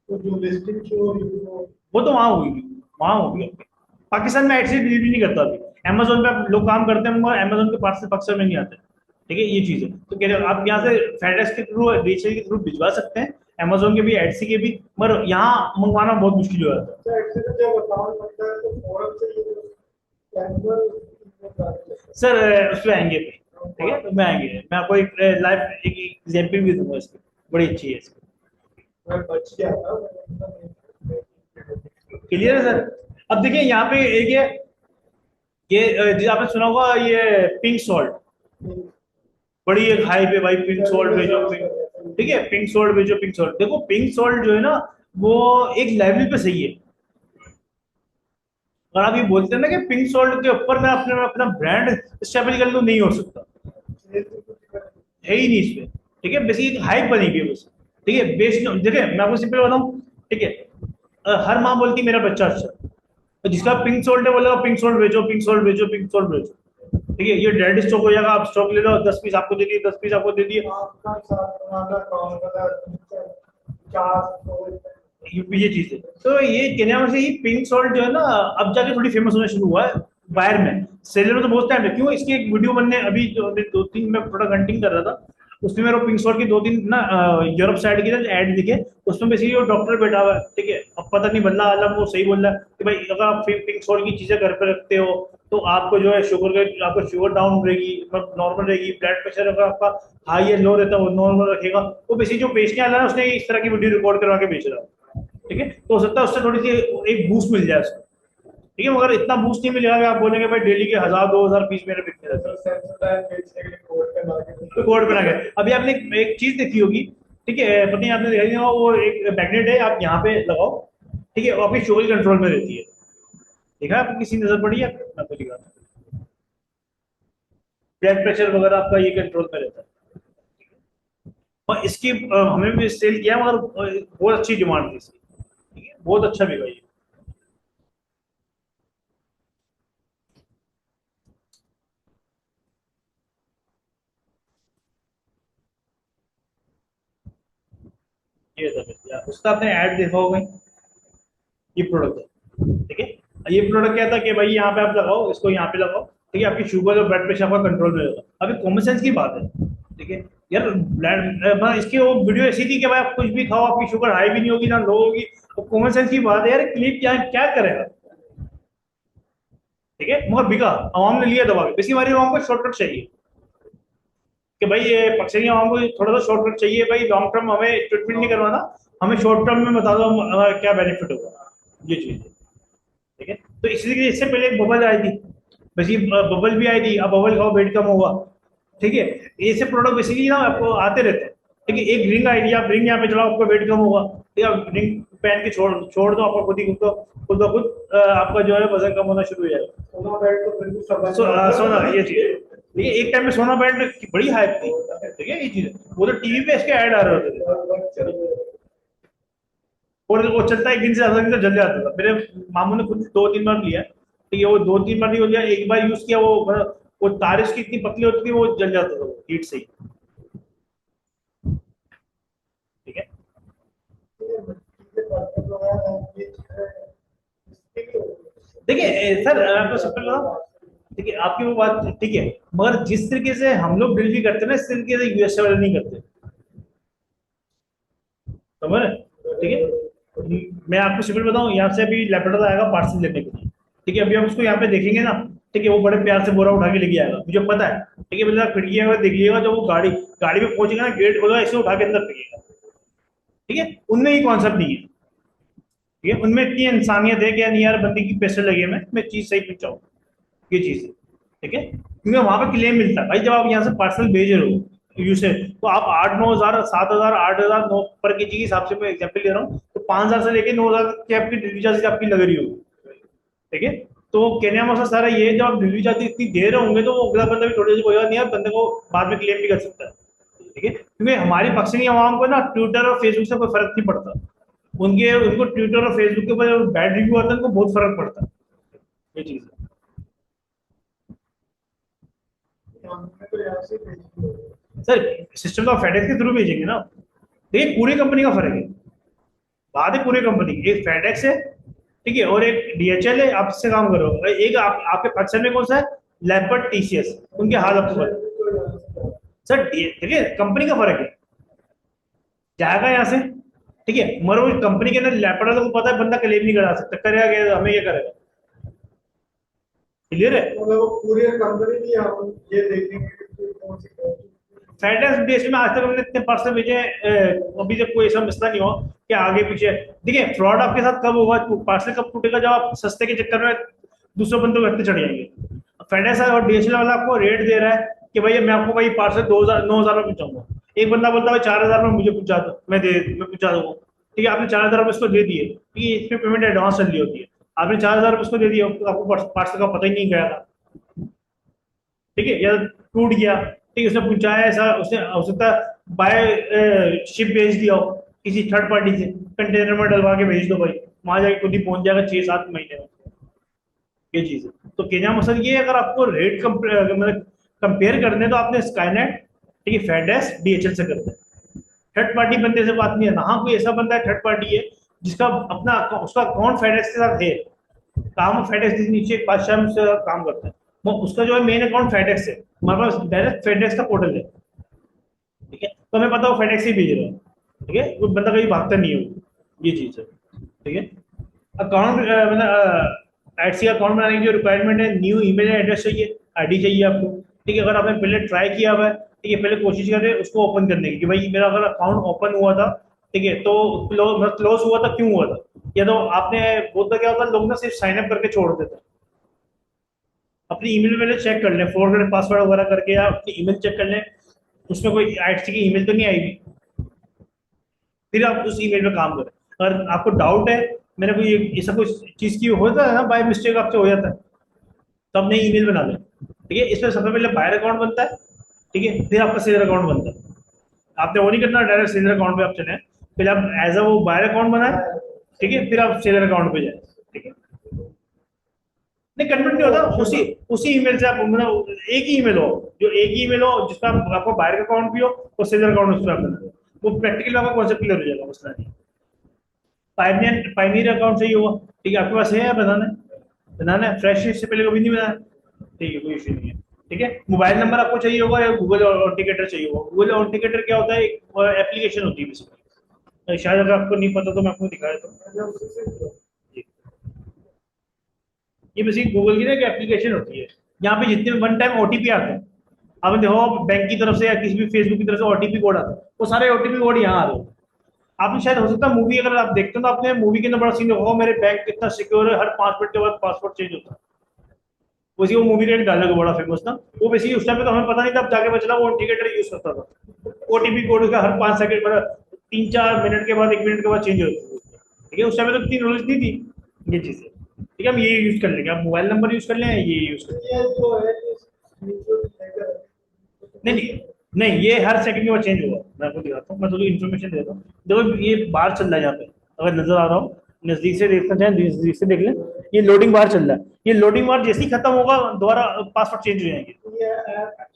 तो जो लिस्टिंग जो वो तो वहां होगी, वहां होगी आपके। पाकिस्तान में एक्चुअली डिलीवरी नहीं करता अभी, अमेजोन पे आप लोग काम करते हैं मगर अमेजोन के पार्सल पाकिस्तान में नहीं आते, ठीक है, ये चीज है। तो कह रहे हो आप यहाँ से फेडेक्स के थ्रू, डीएचएल के थ्रू भिजवा सकते हैं, अमेजोन के भी, एडसी के भी, मगर यहाँ मंगवाना बहुत मुश्किल हो जाता है। एक्चुअली जब अकाउंट बनता है तो फोरम से ये कैजुअल सर उस पर आएंगे पे, ठीक है, तो मैं आएंगे, मैं आपको एक लाइव एक एग्जाम्पल भी दूंगा इसकी, बड़ी अच्छी है इसकी। मैं बच गया था। क्लियर है सर? अब देखिए यहाँ पे एक ये जो आपने सुना होगा ये पिंक सॉल्ट, बड़ी एक हाई पे भाई, पिंक सॉल्ट भेजो, पिंक, ठीक है, पिंक सॉल्ट भेजो, पिंक सॉल्ट। देखो पिंक सॉल्ट जो है ना, वो एक लेवल पे सही है, और आप ये बोलते हैं ना कि पिंक सॉल्ट के ऊपर मैं अपने अपना ब्रांड स्टेबल कर लूं, नहीं हो सकता, है ही नहीं इसमें, ठीक है, बेसिक एक हाइप बनेगी बस, ठीक है, बेस्ड, देखिए मैं आपको सिंपल बताऊं, ठीक है, हर माँ बोलती है मेरा बच्चा अच्छा, तो जिसका पिंक सॉल्ट है बोलेगा पिंक सॉल्ट भेजो, पिंक सॉल्ट भेजो, पिंक सॉल्ट भेजो, ठीक है, ये डेड स्टॉक हो जाएगा, आप स्टॉक ले लो, 10 पीस आपको दे दिए, 10 पीस आपको दे दिए, आपका साथ वाला अकाउंट वाला 400 ये चीज है। तो ये केन्या में से ही पिंक सॉल्ट जो है ना, अब जाके थोड़ी फेमस होना शुरू हुआ है बाहर में, सेलर में तो बहुत टाइम है, क्यों, इसकी एक वीडियो बनने अभी जो 2-3 मैं प्रोडक्ट हंटिंग कर रहा था, उसमें मेरे को पिंक सॉल्ट की 2-3 ना यूरोप साइड की ना ऐड दिखे, उसमें बेसिकली वो डॉक्टर बैठा हुआ है, ठीक है, अब पता नहीं बल्ला आलम वो सही बोल रहा है कि भाई अगर आप पिंक सॉल्ट की चीजें घर पे रखते हो तो आपको जो है आपको शुगर डाउन रहेगी, मतलब नॉर्मल रहेगी, ब्लड प्रेशर अगर आपका हाई या लो रहता है वो नॉर्मल रखेगा, तो बेसिकली जो बेचने वाला है उसने इस तरह की वीडियो रिकॉर्ड करवा के बेच रहा है, ठीक है, तो हो सकता है उससे थोड़ी सी एक बूस्ट मिल जाए उसको, ठीक है, मगर इतना बूस्ट नहीं मिलेगा कि आप बोलेंगे भाई डेली के 1000-2000 पीस मेरे बिकने रहते हैं, सेंसर बेचने के लिए कोड पे लगा तो कोड बना गया। अभी आपने एक चीज देखी होगी, ठीक है, पता नहीं आपने देखी होगा, वो एक मैग्नेट है, आप यहाँ पे लगाओ, ठीक है, वो आपकी शुगर कंट्रोल में रहती है, देखा आपको किसी नजर पड़ी है? मैं आपको दिखा, ब्लड प्रेशर वगैरह आपका ये कंट्रोल में रहता है, और इसकी हमने भी सेल किया मगर बहुत अच्छी डिमांड थी इसकी, ठीक है, बहुत अच्छा बिका ये था भैया, उसका आपने ऐड देखा होगा, ये प्रोडक्ट है, ठीक है, ये प्रोडक्ट क्या था कि भाई यहाँ पे आप लगाओ, इसको यहाँ पे लगाओ, ठीक है, आपकी शुगर और ब्लड प्रेशर आपका कंट्रोल में होगा। अभी कॉमन सेंस की बात है, ठीक है, यार ब्लड इसकी वो वीडियो ऐसी थी कि भाई आप कुछ भी खाओ आपकी शुगर हाई भी नहीं होगी ना लो होगी, तो कॉमन सेंस की बात है यार, क्लिप क्या क्या करेगा, ठीक है, मगर बिका, आवाम ने लिया दबा के, बेसिक हमारी आवाम को शॉर्टकट चाहिए कि भाई ये पक्षी आवाम को थोड़ा सा शॉर्टकट चाहिए, भाई लॉन्ग टर्म हमें ट्रीटमेंट नहीं करवाना, हमें शॉर्ट टर्म में बता दो क्या बेनिफिट होगा, ये चीज है, ठीक है। तो इसलिए इससे पहले एक बबल आई थी, बेसिक बबल भी आई थी, अब बबल खाओ वेट कम होगा, ठीक है, ऐसे प्रोडक्ट बेसिकली ना आपको आते रहते हैं, ठीक है, एक रिंग आई थी, आप रिंग यहाँ पे चलाओ आपका वेट कम होगा, ठीक है, आप रिंग पहन के छोड़ छोड़ दो, आपका खुद ही खुद ब खुद आपका जो है वजन कम होना शुरू हो जाएगा। सोना बेल्ट तो बिल्कुल समझ सोना ये चीज है, ठीक है, एक टाइम में सोना बैंड की बड़ी हाइप थी, ठीक है, ये चीज वो तो टीवी पे इसके ऐड आ रहे होते थे, और वो चलता है 1 दिन से ज्यादा दिन तो जल जाता था, मेरे मामू ने खुद 2-3 बार लिया, ठीक है, वो 2-3 बार नहीं हो लिया, एक बार यूज किया वो तार उसकी इतनी पतली होती थी वो जल जाता था हीट से ही, ठीक है। देखिए सर आपको सिंपल बताऊं, देखिए आपकी वो बात ठीक है, मगर जिस तरीके से हम लोग डिलीवरी करते हैं ना, इस तरीके से यूएसए वाले नहीं करते, समझ रहे? ठीक है, मैं आपको सिंपल बताऊं, यहाँ से अभी लैपटॉप आएगा पार्सल लेने के लिए, ठीक है, अभी हम उसको यहाँ पे देखेंगे ना, ठीक है, वो बड़े प्यार से बोरा उठा के लेके आएगा, मुझे पता है, ठीक है, मतलब खिड़की में देखिएगा, जब वो गाड़ी गाड़ी पे पहुंचेगा ना, गेट खोलेगा, ऐसे उठा के अंदर फेंकेगा, ठीक है, उनमें ये कॉन्सेप्ट नहीं है, ठीक है, उनमें इतनी इंसानियत है कि यार नहीं यार, बंदे की पैसे लगे, मैं चीज सही पहुंचाऊँ, ये चीज है, ठीक है, क्योंकि वहां पे क्लेम मिलता है भाई, जब आप यहाँ से पार्सल भेज रहे हो यू से, तो आप 8-9 हजार 7 हजार 8 हजार 9 पर के जी के हिसाब से मैं एग्जाम्पल ले रहा हूँ, तो 5 हजार से लेके 9 हजार की आपकी डिलीवरी चार्ज आपकी लग रही होगी, ठीक है। तो कहने का मकसद सारा ये है, जब आप डिलीवरी चार्ज इतनी दे रहे होंगे, तो वो अगला बंदा भी थोड़ी सी कोई बात नहीं है, बंदे को बाद में क्लेम भी कर सकता है, ठीक है, क्योंकि हमारी पश्चिमी आवाम को ना ट्विटर और फेसबुक से कोई फर्क नहीं पड़ता, उनके उनको ट्विटर और फेसबुक के ऊपर बैड रिव्यू आता है, उनको बहुत फर्क पड़ता है, ये चीज है। सर सिस्टम तो फेडेक्स के थ्रू भेजेंगे ना, देखिए पूरी कंपनी का फर्क है, बात है पूरी कंपनी की, एक फेडेक्स है, ठीक है, और एक डीएचएल है, आप इससे काम करो, एक आपके पक्ष में कौन सा है, लेपर्ड टीसीएस, उनके हाल आपको पता। सर देखिए कंपनी का फर्क है, जाएगा यहाँ से, ठीक है, मगर वो कंपनी के अंदर लेपर्ड को पता है, बंदा क्लेम नहीं करा सकता, करेगा क्या, हमें ये करेगा, क्लियर है। मतलब वो पूरी कंपनी भी हम ये देखेंगे कि कौन सी फेडरल देश में आज तक हमने इतने पार्सल भेजे, अभी तक कोई ऐसा मसला नहीं हो कि आगे पीछे, देखिए फ्रॉड आपके साथ कब होगा, पार्सल कब टूटेगा, जब आप सस्ते के चक्कर में दूसरे बंदों को हत्ते चढ़ जाएंगे। फेडरल और डीएचएल वाला आपको रेट दे रहा है कि भाई मैं आपको भाई पार्सल 2,000 9,000 में पहुंचाऊंगा, एक बंदा बोलता है 4,000 में मुझे पहुंचा दो, मैं पहुंचा दूंगा, ठीक है, आपने 4,000 रुपये उसको दे दिए, ठीक है, इसमें पेमेंट एडवांस चल रही होती है, आपने 4,000 रुपये उसको दे दिया, आपको पार्सल का पता ही नहीं गया था, ठीक है, या टूट गया, ठीक है, उसने पहुंचाया, ऐसा उसने हो सकता है बाय शिप भेज दिया हो किसी थर्ड पार्टी से, कंटेनर में डलवा के भेज दो भाई, वहां जाके खुद ही पहुंच जाएगा 6-7 महीने में, ये चीज है। तो कहने का मकसद ये है, अगर आपको रेट मतलब कंपेयर करने, तो आपने स्काईनेट, ठीक है, फेडेक्स डीएचएल से करते हैं, थर्ड पार्टी बंदे से बात नहीं है ना, हाँ कोई ऐसा बंदा है थर्ड पार्टी है जिसका अपना उसका अकाउंट फेडेक्स के साथ है, काम फेडेक्स नीचे एक बादशाह में उससे काम करता है, वो उसका जो है मेन अकाउंट फेडेक्स है, हमारे पास डायरेक्ट फेडेक्स का पोर्टल है, ठीक है, तो हमें पता हो फेडेक्स ही भेज रहा है, ठीक है, कोई बंदा कहीं भागता नहीं है, ये चीज है, ठीक है। अकाउंट मतलब एडसी अकाउंट बनाने की जो रिक्वायरमेंट है, न्यू ईमेल एड्रेस चाहिए, आईडी चाहिए आपको, ठीक है, अगर आपने पहले ट्राई किया हुआ है, ठीक है, पहले कोशिश करें उसको ओपन करने की, कि भाई मेरा अगर अकाउंट ओपन हुआ था, ठीक है, तो क्लोज हुआ था, क्यों हुआ था, या तो आपने बहुत क्या होता है, लोग ना सिर्फ साइन अप करके छोड़ देते हैं, अपनी ईमेल पहले चेक कर लें, फॉरवर्ड पासवर्ड वगैरह करके, या अपनी ईमेल चेक कर लें, उसमें कोई आईटी की ईमेल तो नहीं आएगी, फिर आप उस ईमेल पे काम करें, अगर आपको डाउट है मैंने कोई ऐसा कोई चीज की होता है ना, बाय मिस्टेक आपसे हो जाता है, तो आप नई ईमेल बना लें, ठीक है, इसमें सबसे पहले बायर अकाउंट बनता है, ठीक है, फिर आपका सेलर अकाउंट बनता है, आपने वो नहीं करना डायरेक्ट सेलर अकाउंट पे आप चले, फिर आप एज अ वो बायर अकाउंट बनाए, ठीक है, फिर आप सेलर अकाउंट पे जाए, ठीक है, नहीं कन्वर्ट नहीं होता, उसी उसी ईमेल से आप मतलब एक ही ईमेल हो, जो एक ही ईमेल हो जिसका आपको बायर का अकाउंट भी हो और सेलर अकाउंट उसमें आप बना दो, वो प्रैक्टिकली आपका कॉन्सेप्ट क्लियर हो जाएगा, मसला नहीं। पायनियर अकाउंट चाहिए होगा, ठीक है, आपके पास है या बनाना है फ्रेश से पहले कभी नहीं बनाया, ठीक है, कोई इशू नहीं है, ठीक है, मोबाइल नंबर आपको चाहिए होगा या गूगल ऑथेंटिकेटर चाहिए होगा, गूगल ऑथेंटिकेटर क्या होता है, एक एप्लीकेशन होती है बेसिकली, शायद अगर आपको नहीं पता तो मैं आपको दिखाया तो, ये बेसिक गूगल की ना एक एप्लीकेशन होती है, यहाँ पे जितने वन टाइम ओटीपी आते हैं, अब देखो बैंक की तरफ से या किसी भी फेसबुक की तरफ से ओटीपी कोड आता है, वो सारे ओटीपी कोड यहाँ आ रहे हैं, आपने शायद हो सकता है मूवी अगर आप देखते हो तो आपने मूवी के अंदर बड़ा सीन होगा, मेरे बैंक कितना सिक्योर है, हर 5 मिनट के बाद पासवर्ड चेंज होता है, उसी वो मूवी का एक डायलॉग बड़ा फेमस था, वो बेसिकली उस टाइम पे तो हमें पता नहीं था, अब जाके बचला वो इंडिकेटर यूज करता था, ओटीपी कोड उसका हर 5 सेकंड मतलब 3-4 मिनट के बाद 1 मिनट के बाद चेंज होता है, ठीक है, उस टाइम पे तो इतनी नॉलेज नहीं थी, ये चीज है, ठीक है, हम ये यूज कर लेंगे, आप मोबाइल नंबर यूज कर लें, ये यूज कर ये जो है म्यूचुअल लेकर नहीं नहीं नहीं, ये हर सेकंड के बाद चेंज होगा, मैं आपको दिखाता हूँ, मैं थोड़ी इन्फॉर्मेशन देता हूँ, देखो ये बाहर चल रहा है यहाँ पे, अगर नजर आ रहा हो, नजदीक से देखना चाहें नजदीक से देख लें, ये लोडिंग बार चल रहा है, ये लोडिंग बार जैसे ही खत्म होगा दोबारा पासवर्ड चेंज हो जाएंगे, ये ऐप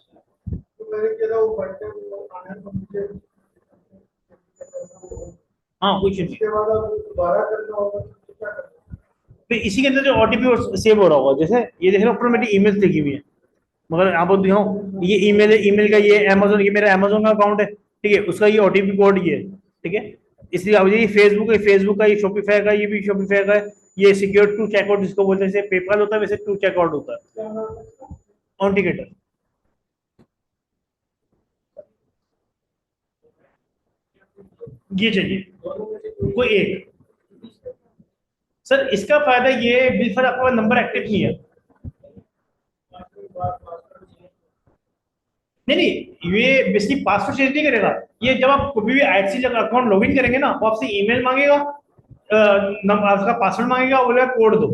तो मैंने किया था वो बटन वो आया तो मुझे हाँ कुछ नहीं। उसके बाद अब दोबारा करना होगा तो क्या करना फिर इसी के अंदर जो ओटीपी सेव हो रहा होगा, जैसे ये देख रहे हो ऊपर मेरी ईमेल लिखी हुई है, मगर आप दिखाऊं ये ईमेल है, ईमेल का ये अमेजोन, ये मेरा अमेजोन का अकाउंट है, ठीक है, उसका ये ओटीपी कोड ये है, ठीक है। इसलिए अब ये फेसबुक है, फेसबुक का ये शॉपिफाई का, ये भी शॉपिफाई का है। ये सिक्योर टू चेकआउट जिसको बोलते हैं, जैसे पेपाल होता है वैसे टू चेकआउट होता है, क्या नाम है इसका? ऑन्टिकेटर। ये चाहिए दोनों में से कोई कोई एक। सर इसका फायदा ये है, बिल पर आपका नंबर एक्टिव नहीं है। पासवर्ड नहीं नहीं, ये बेसिकली पासवर्ड चेंज नहीं करेगा। ये जब आप कभी भी आईएफएससी अकाउंट लॉगिन करेंगे ना, वो आपसे ईमेल मांगेगा, आपका पासवर्ड मांगेगा, बोलेगा कोड दो,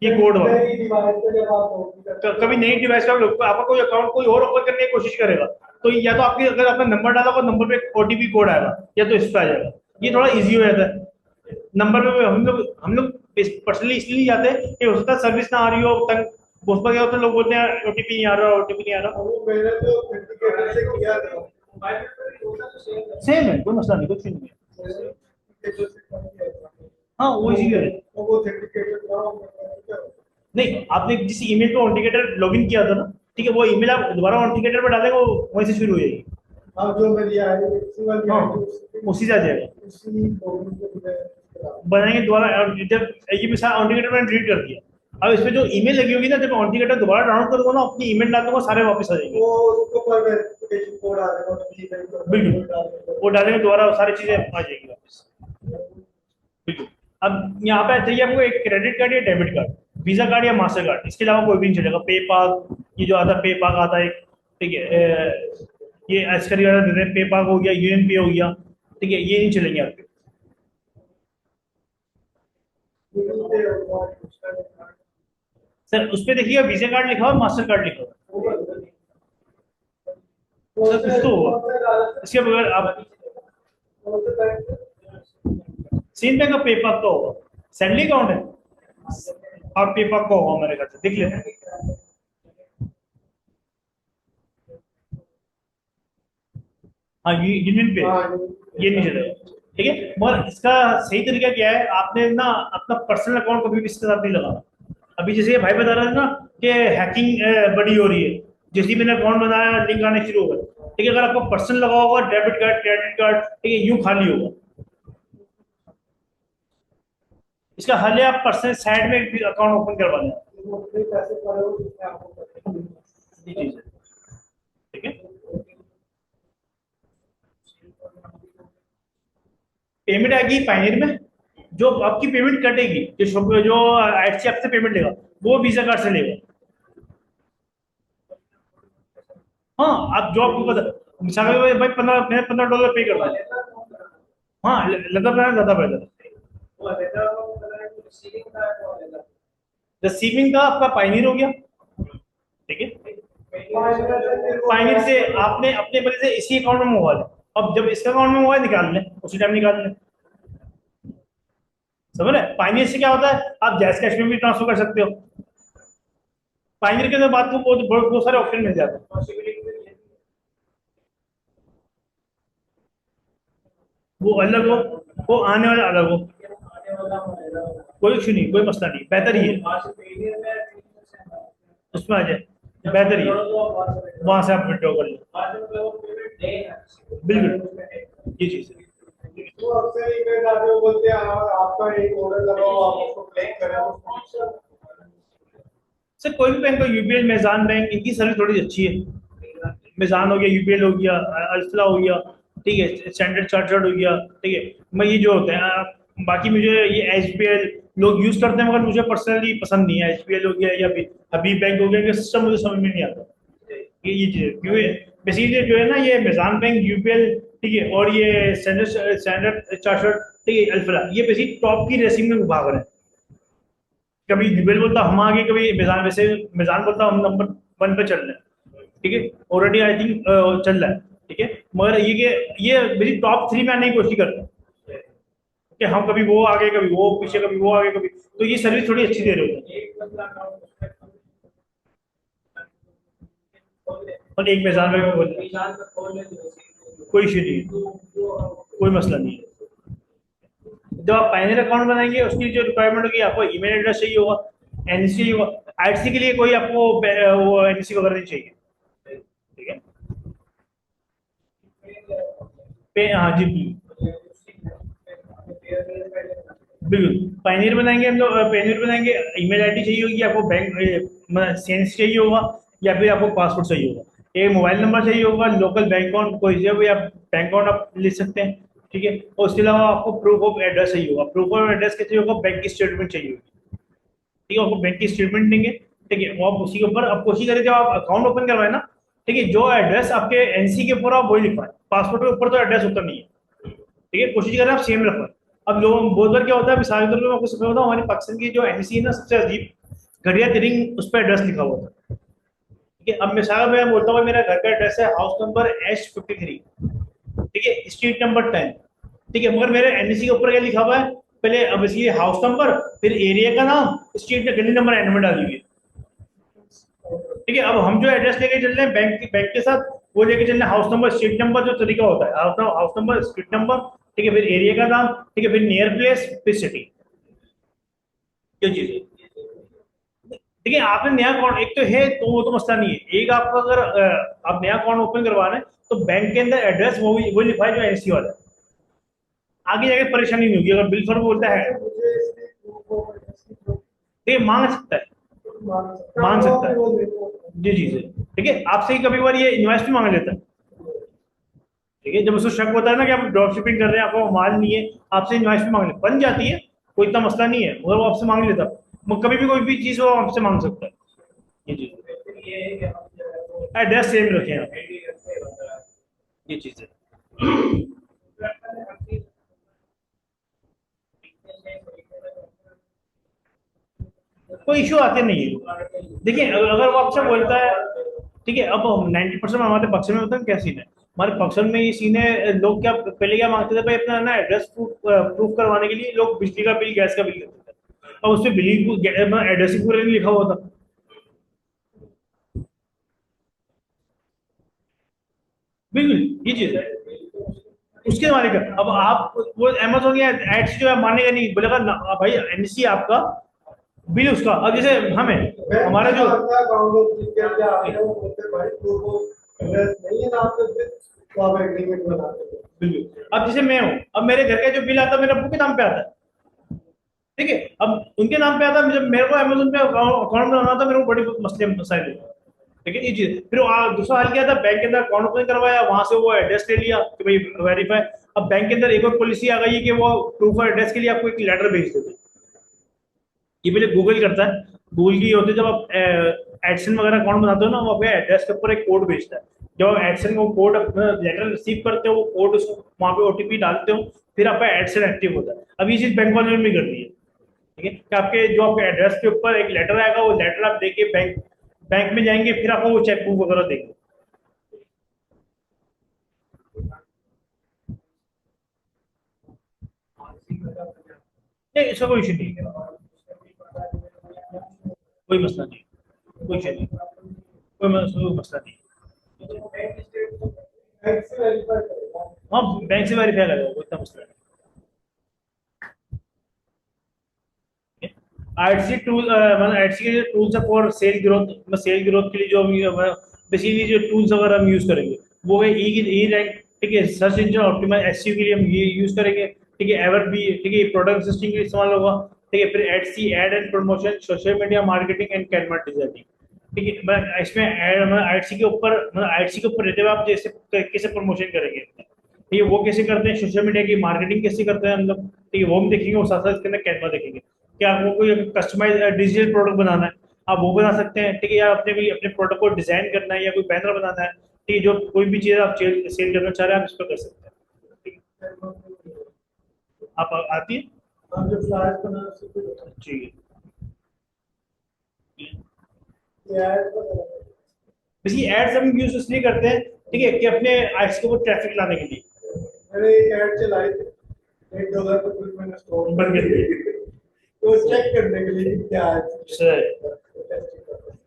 ये कोड वाला। नई डिवाइस पे जब आप login करते हो, कभी नई डिवाइस का आपका कोई अकाउंट कोई और ओपन करने की कोशिश करेगा, तो या तो आपके अगर आपने नंबर डाला होगा, नंबर पे ओटीपी कोड आएगा, या तो इस पे आ जाएगा। ये थोड़ा इजी हो जाता है। नंबर पे हम लोग पर्सनली इसलिए नहीं जाते कि हो सकता है सर्विस ना आ रही हो, तंग उस पर क्या होता है, लोग बोलते हैं ओटीपी नहीं आ रहा, ओटीपी नहीं आ रहा। वो मैंने तो ऑथेंटिकेटर से किया था। मोबाइल में तो होता तो सेम है। सेम है, कोई मसला नहीं, कुछ नहीं है। ऑथेंटिकेटर से कर किया था। हाँ वो इजी है। तो वो ऑथेंटिकेटर था, वो क्या होता नहीं, आपने जिस ईमेल पे ऑथेंटिकेटर लॉगिन किया था ना, ठीक है, वो ईमेल आप दोबारा ऑथेंटिकेटर पे डालेंगे, वो वहीं से शुरू हो जाएगी। है? हाँ, जो मैं लिया है, इसी वाली हाँ, आईडी उसी से आ जाएगा। उसी login पे मैं करा। बनाएंगे दोबारा, और जब ये भी सारा ऑथेंटिकेटर मैंने डिलीट कर दिया, अब इस पे जो ईमेल लगी होगी ना, जब ऑथेंटिकेटर दोबारा डाउनलोड करूंगा ना, अपनी ईमेल डाल दूंगा, सारे वापस आ जाएंगे। वो उसको पर वेरिफिकेशन कोड आ जाएगा, तो ठीक है, तो बिल्कुल, डालने वो डालेंगे दोबारा, सारी चीजें आ जाएंगी वापस। बिल्कुल। अब यहाँ पे चाहिए आपको एक क्रेडिट कार्ड या डेबिट कार्ड, वीजा कार्ड या मास्टर कार्ड, इसके अलावा कोई भी नहीं चलेगा। पे पाक, ये जो आता है पे पाक आता है एक, ठीक है, ये आजकल पे पाक हो गया, यूएन पे हो गया, ठीक है, ये नहीं चलेंगे आपके। गूगल पे होगा, सर उस पर देखिएगा वीजा कार्ड लिखा हुआ, मास्टर कार्ड लिखा हुआ। सर कुछ तो होगा इसके बगैर आप, सीन पे का पे पाक का होगा, सैलरी अकाउंट है, और पे पाक का होगा मेरे ख्याल से, देख लेते हैं। हाँ यूनियन पे, ये नहीं चलेगा, ठीक है। मगर इसका सही तरीका क्या है, आपने ना अपना पर्सनल अकाउंट कभी भी इसके साथ नहीं लगाना। अभी जैसे ये भाई बता रहा था ना कि हैकिंग बड़ी हो रही है, जैसे ही मैंने अकाउंट बनाया लिंक आने शुरू हो गए, ठीक है, अगर आपको पर्सनल लगा होगा, डेबिट कार्ड, क्रेडिट कार्ड, ठीक है, यूं खाली होगा। इसका हल है, आप पर्सनल साइड में एक अकाउंट ओपन करवा लें। ये चीज है, ठीक है। पेमेंट आएगी पायनियर में, जो आपकी पेमेंट कटेगी, जो आईएफसी आपसे पेमेंट लेगा, वो वीजा कार्ड से लेगा। हाँ, आप जो आपको पता, मिसाल के भाई 15, मैंने $15 पे कर दिया। हाँ, लगा पैसा ज्यादा बेहतर। रिसीविंग का आपका पायनियर हो गया, ठीक है। पायनियर से आपने अपने बड़े से इसी अकाउंट में मोबाइल, अब जब इसका अकाउंट में मोबाइल निकाल लें, उसी टाइम निकाल लें। समझ रहे, पायनियर से क्या होता है, आप जैस कैश में भी ट्रांसफर कर सकते हो। पायनियर के बाद को बहुत सारे ऑप्शन मिल जाते हैं। वो अलग हो, वो आने वाला अलग हो, कोई इशू नहीं, कोई मसला नहीं, बेहतर ही है। उसमें आ जाए, बेहतर ही है, वहां से आप विड्रॉ कर लो। बिल्कुल, ये चीज है। तो अक्सर ईमेल आते हैं, वो बोलते हैं आपका एक ऑर्डर लगाओ, आप उसको क्लेम करें। सर कोई भी बैंक हो, यूबीएल, मेजान बैंक, इनकी सर्विस थोड़ी अच्छी है। मेजान हो गया, यूबीएल हो गया, अल्फला हो गया, ठीक है, स्टैंडर्ड चार्टर्ड हो गया, ठीक है। मैं ये जो होते हैं बाकी मुझे ये एचबीएल लोग यूज करते हैं, मगर मुझे पर्सनली पसंद नहीं है। एचबीएल हो गया या हबीब बैंक हो गया, इनका सिस्टम मुझे समझ में नहीं आता। ये चीज है, क्योंकि बेसिकली जो है ना, ये मेजान बैंक, यूबीएल, ठीक है, और ये स्टैंडर्ड स्टैंडर्ड चार्टर्ड, ठीक है, अल्फला, ये बेसिकली टॉप की रेसिंग में भाग रहे हैं। कभी जुबेल बोलता हम आगे, कभी मिजान, वैसे मिजान बोलता हम नंबर 1 पे चल रहे हैं, ठीक है, ऑलरेडी आई थिंक चल रहा है, ठीक है। मगर ये कि ये मेरी टॉप 3 में आने की कोशिश करते हैं कि हम कभी वो आगे, कभी वो पीछे, कभी वो आगे, कभी, तो ये सर्विस थोड़ी अच्छी दे रहे होते हैं। और एक मिजान में भी कोई इशू नहीं है, कोई मसला नहीं है। जब आप पायनियर अकाउंट बनाएंगे उसकी जो रिक्वायरमेंट होगी, आपको ईमेल एड्रेस चाहिए होगा, एनसी चाहिए होगा। आईटीसी के लिए कोई आपको वो एनसी वगैरह नहीं चाहिए, ठीक है। हाँ जी बिल्कुल, पायनियर बनाएंगे हम लोग, पायनियर बनाएंगे, ईमेल आईडी चाहिए होगी आपको, बैंक सेंस चाहिए होगा, या फिर आपको पासवर्ड चाहिए होगा, एक मोबाइल नंबर चाहिए होगा, लोकल बैंक अकाउंट कोई से भी आप बैंक अकाउंट आप लिख सकते हैं, ठीक है। और उसके अलावा आपको प्रूफ ऑफ एड्रेस चाहिए होगा, प्रूफ ऑफ एड्रेस क्या चाहिए होगा, बैंक की स्टेटमेंट चाहिए होगी, ठीक है। आपको बैंक की स्टेटमेंट देंगे, ठीक है। वो आप उसी के ऊपर आप कोशिश करें जब आप अकाउंट ओपन करवाए ना, ठीक है, जो एड्रेस आपके एनसी के ऊपर आप वही लिखवाएं, पासपोर्ट के ऊपर तो एड्रेस होता नहीं है, ठीक है। कोशिश करें आप सेम रखवाएं। अब लोग बहुत बार क्या होता है, मिसाल के तौर पर मैं आपको समझ बताऊं, हमारे पाकिस्तान की जो एनसी है ना, सबसे अजीब, घड़िया तिरिंग उस पर एड्रेस लिखा हुआ था, ठीक है। अब मिसाल मैं बोलता हूँ मेरा घर का एड्रेस है हाउस नंबर H53, ठीक है, स्ट्रीट नंबर 10, ठीक है, मगर मेरे एनसी के ऊपर क्या लिखा हुआ है, पहले अब इसलिए हाउस नंबर, फिर एरिया का नाम, स्ट्रीट गली नंबर एंड में डाली हुई है, ठीक है। अब हम जो एड्रेस लेके चल रहे हैं बैंक के साथ, वो लेके चल रहे हैं हाउस नंबर स्ट्रीट नंबर, जो तरीका होता है हाउस नंबर स्ट्रीट नंबर, ठीक है, फिर एरिया का नाम, ठीक है, फिर नियर प्लेस, फिर सिटी, ये चीज है, ठीक है। आपने नया अकाउंट एक तो है तो वो तो मसला नहीं है, एक आपका अगर आप नया अकाउंट ओपन करवाना है तो बैंक के अंदर एड्रेस वो लिखवाए जो एनसी वाला है, आगे जाके परेशानी नहीं होगी। अगर बिल फर्म बोलता है, मुझे इसलिए प्रूफ ऑफ एड्रेस की तो ये मांग सकता है, मांग सकता है, जी जी जी, ठीक है। आपसे ही कभी बार ये इन्वाइस भी मांग लेता है, ठीक है। जब उसको शक होता है ना कि आप ड्रॉप शिपिंग कर रहे हैं, आपको माल नहीं है, आपसे इन्वाइस भी मांग ले, बन जाती है, कोई इतना मसला नहीं है, मगर वो आपसे मांग लेता है, कभी भी कोई भी चीज वो आपसे मांग सकता है, जी जी। एड्रेस सेम रखें आप, ये चीज है। कोई इशू आते नहीं है, देखिए अगर वो आपसे बोलता है, ठीक है। अब 90% हमारे पक्ष में होता है क्या सीन है, हमारे पक्ष में ये सीन है, लोग क्या पहले क्या मांगते थे भाई, अपना ना एड्रेस प्रूफ करवाने के लिए लोग बिजली का बिल, गैस का बिल करते थे, अब उसमें बिल एड्रेस ही पूरा नहीं लिखा हुआ था, बिल्कुल ये चीज है, उसके मालिक है। अब आप वो अमेजोन या एड्स जो है मानेगा नहीं, बोलेगा ना भाई एनसी आपका बिल उसका। अब जैसे हमें हमारा जो बिल्कुल, अब जैसे मैं हूँ, अब मेरे घर का जो बिल आता है मेरे अब्बू के नाम पे आता है, ठीक है। अब उनके नाम पे आता है, जब मेरे को अमेजोन पे अकाउंट बनाना था, मेरे को बड़ी मसले मसाइल हुए, ठीक है, ये चीज। फिर दूसरा हाल क्या था, बैंक के अंदर अकाउंट ओपन करवाया, वहां से वो एड्रेस ले लिया कि भाई वेरीफाई। अब बैंक के अंदर एक और पॉलिसी आ गई है कि वो प्रूफ ऑफ एड्रेस के लिए आपको एक लेटर भेज देते हैं, ये पहले गूगल करता है, गूगल की होती है, जब आप एडसन वगैरह अकाउंट बनाते हो ना, वो आपके एड्रेस के ऊपर एक कोड भेजता है, जब आप एडसन को कोड लेटर रिसीव करते हो, वो कोड उसको वहाँ पे ओटीपी डालते हो, फिर आपका एडसन एक्टिव होता है। अब ये चीज बैंक वालों ने भी कर दी है, ठीक है, कि आपके जो आपके एड्रेस के ऊपर एक लेटर आएगा, वो लेटर आप देके बैंक बैंक में जाएंगे, फिर आपको वो चेक बुक वगैरह देंगे, नहीं इसका कोई इशू नहीं है, कोई मसला नहीं, कोई इशू नहीं, कोई मसला नहीं, हाँ बैंक से वेरीफाई करेगा, कोई इतना मसला नहीं। आईटीसी टूल, मतलब आईटीसी के जो टूल्स है for sale growth, sale growth के लिए जो बेसिकली जो टूल्स वगैरह हम यूज करेंगे, वो है ई रैंक, ठीक है, सर्च इंजन ऑप्टिमाइज एसईओ के लिए हम ये यूज करेंगे, ठीक है। एवर भी, ठीक है, प्रोडक्ट लिस्टिंग के लिए इस्तेमाल होगा, ठीक है। फिर Etsy, ad and promotion, social media marketing and Canva designing, ठीक है। मैं इसमें आईटीसी के ऊपर, मतलब आईटीसी के ऊपर रहते हुए आप जैसे कैसे प्रमोशन करेंगे, ठीक है, वो कैसे करते हैं, सोशल मीडिया की मार्केटिंग कैसे करते हैं हम लोग, ठीक है, वो हम देखेंगे, और साथ साथ इसके अंदर कैनवा देखेंगे कि आपको कोई कस्टमाइज डिजिटल प्रोडक्ट बनाना है, आप वो बना सकते हैं, ठीक है, या अपने कोई अपने प्रोडक्ट को डिजाइन करना है, या कोई बैनर बनाना है, ठीक है, जो कोई भी चीज आप सेल करना चाह रहे हैं, आप इस पर कर सकते हैं, ठीक है। आप आती है, ठीक है। बेसिकली एड्स हम यूज इसलिए करते हैं, ठीक है, कि अपने एड्स के ऊपर ट्रैफिक लाने के लिए, मैंने एक ऐड चलाई थी, $1 पर कुछ मैंने स्टोर बन गई, तो चेक करने के लिए कि क्या है। सही।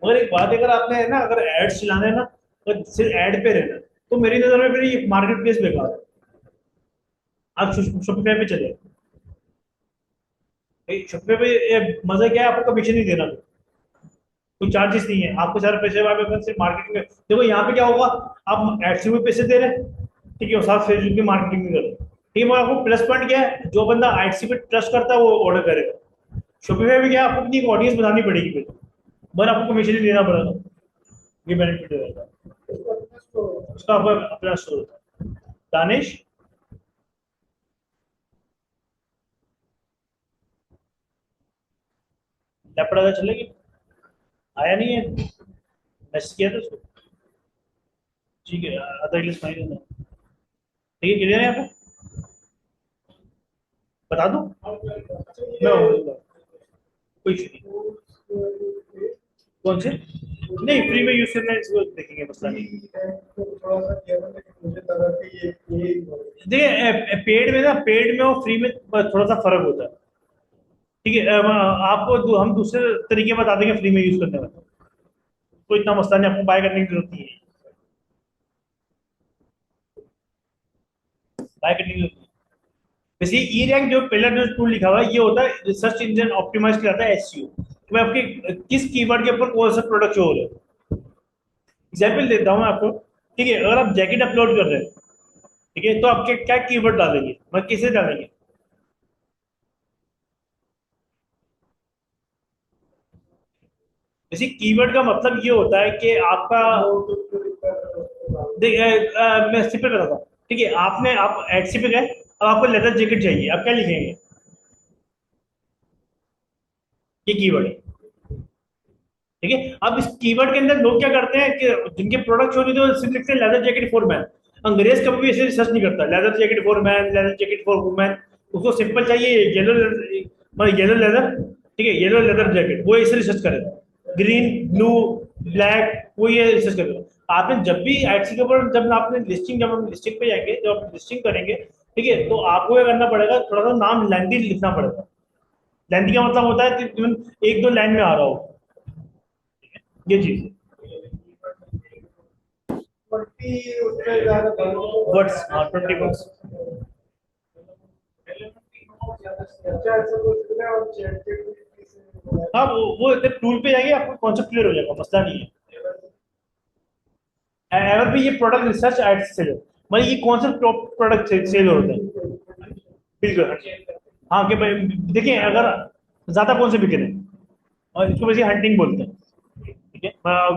मगर एक बात, अगर आपने है ना, अगर एड्स चलाने हैं ना, तो सिर्फ एड पे रहना, तो मेरी नजर में फिर ये मार्केट प्लेस बेकार है, आप शॉपिफाई पे चले, शॉपिफाई पे मजा क्या है, आपको कमीशन नहीं देना, कोई चार्जेस नहीं है, आपको सारे पैसे वहां पे सिर्फ मार्केटिंग में। देखो यहाँ पे क्या होगा, आप एड्स में पैसे दे रहे हैं, ठीक है, और साथ फेसबुक की मार्केटिंग भी कर रहे हैं, ठीक है, मगर आपको प्लस पॉइंट क्या है, जो बंदा एड्स पे ट्रस्ट करता है वो ऑर्डर करेगा। शॉपिफाई में क्या है, आपको अपनी एक ऑडियंस बनानी पड़ेगी फिर, बस आपको कमीशन ही देना पड़ेगा, ये बेनिफिट रहेगा। उसका अपना स्टोर होता उसका अपना स्टोर होता है। दानिश, लैपटॉप चलेगी, आया नहीं है, मैसेज किया था उसको, ठीक है, अदर इंग्लिश फाइन है, ठीक है, क्लियर है यहाँ पे, बता दूं, है। अच्छा मैं ये कोई इशू नहीं। टूल्स कौन से, नहीं फ्री में यूज करना है, इसको देखेंगे, मसला नहीं। तो थोड़ा सा किया था, लेकिन मुझे लगा कि ये देखिए पेड में ना, पेड में और फ्री में थोड़ा सा फर्क होता है, ठीक है, आपको हम दूसरे तरीके बता देंगे फ्री में यूज करने में, कोई इतना मसला नहीं, आपको बाय करने की जरूरत नहीं है, बाय करने की जरूरत नहीं है। वैसे ई रैंक जो पहला जो टूल लिखा हुआ है, ये होता है रिसर्च इंजन ऑप्टिमाइज कराता है, एसईओ, तो मैं आपके किस कीवर्ड के ऊपर कौन सा प्रोडक्ट शो हो रहा है। एग्जाम्पल देता हूँ मैं आपको, ठीक है, अगर आप जैकेट अपलोड कर रहे हैं, ठीक है, तो आपके क्या कीवर्ड डालेंगे, मतलब किसे डालेंगे। जैसे कीवर्ड का मतलब ये होता है कि आपका, मैं सिंपल बताता हूँ, ठीक है, आप एडसी पे गए, अब आपको लेदर जैकेट चाहिए, आप क्या लिखेंगे, ये कीवर्ड है, ठीक है। अब इस कीवर्ड के अंदर लोग क्या करते हैं कि जिनके प्रोडक्ट होते हैं तो सिर्फ लिखते हैं लेदर जैकेट फॉर मैन। अंग्रेज कभी भी ऐसे रिसर्च नहीं करता, leather jacket for man, leather jacket for women, उसको सिंपल चाहिए येलो, मतलब येलो लेदर, ठीक है, येलो लेदर जैकेट, वो ऐसे रिसर्च करेगा, ग्रीन, ब्लू, ब्लैक, वो ये रिसर्च करेगा। आपने जब भी एडसी के ऊपर, जब हम लिस्टिंग पे जाएंगे, जब आप लिस्टिंग करेंगे, ठीक है, तो आपको क्या करना पड़ेगा, थोड़ा सा नाम लेंथी लिखना पड़ेगा। लेंथी का मतलब होता है कि एक दो लाइन में आ रहा हो, ये चीज, 20 उससे ज्यादा वर्ड्स, हाँ 20 वर्ड्स। अच्छा ऐसा कुछ है और चैट जीपीटी से हाँ वो टूल पे जाएंगे, आपको कॉन्सेप्ट क्लियर हो जाएगा, मसला नहीं है। अगर भी ये प्रोडक्ट रिसर्च एड से लो, मतलब ये कौन सा टॉप प्रोडक्ट सेल होता है, बिल्कुल, हाँ कि भाई देखिए, अगर ज्यादा कौन से बिके रहे हैं, और इसको वैसे हंटिंग बोलते हैं, ठीक है,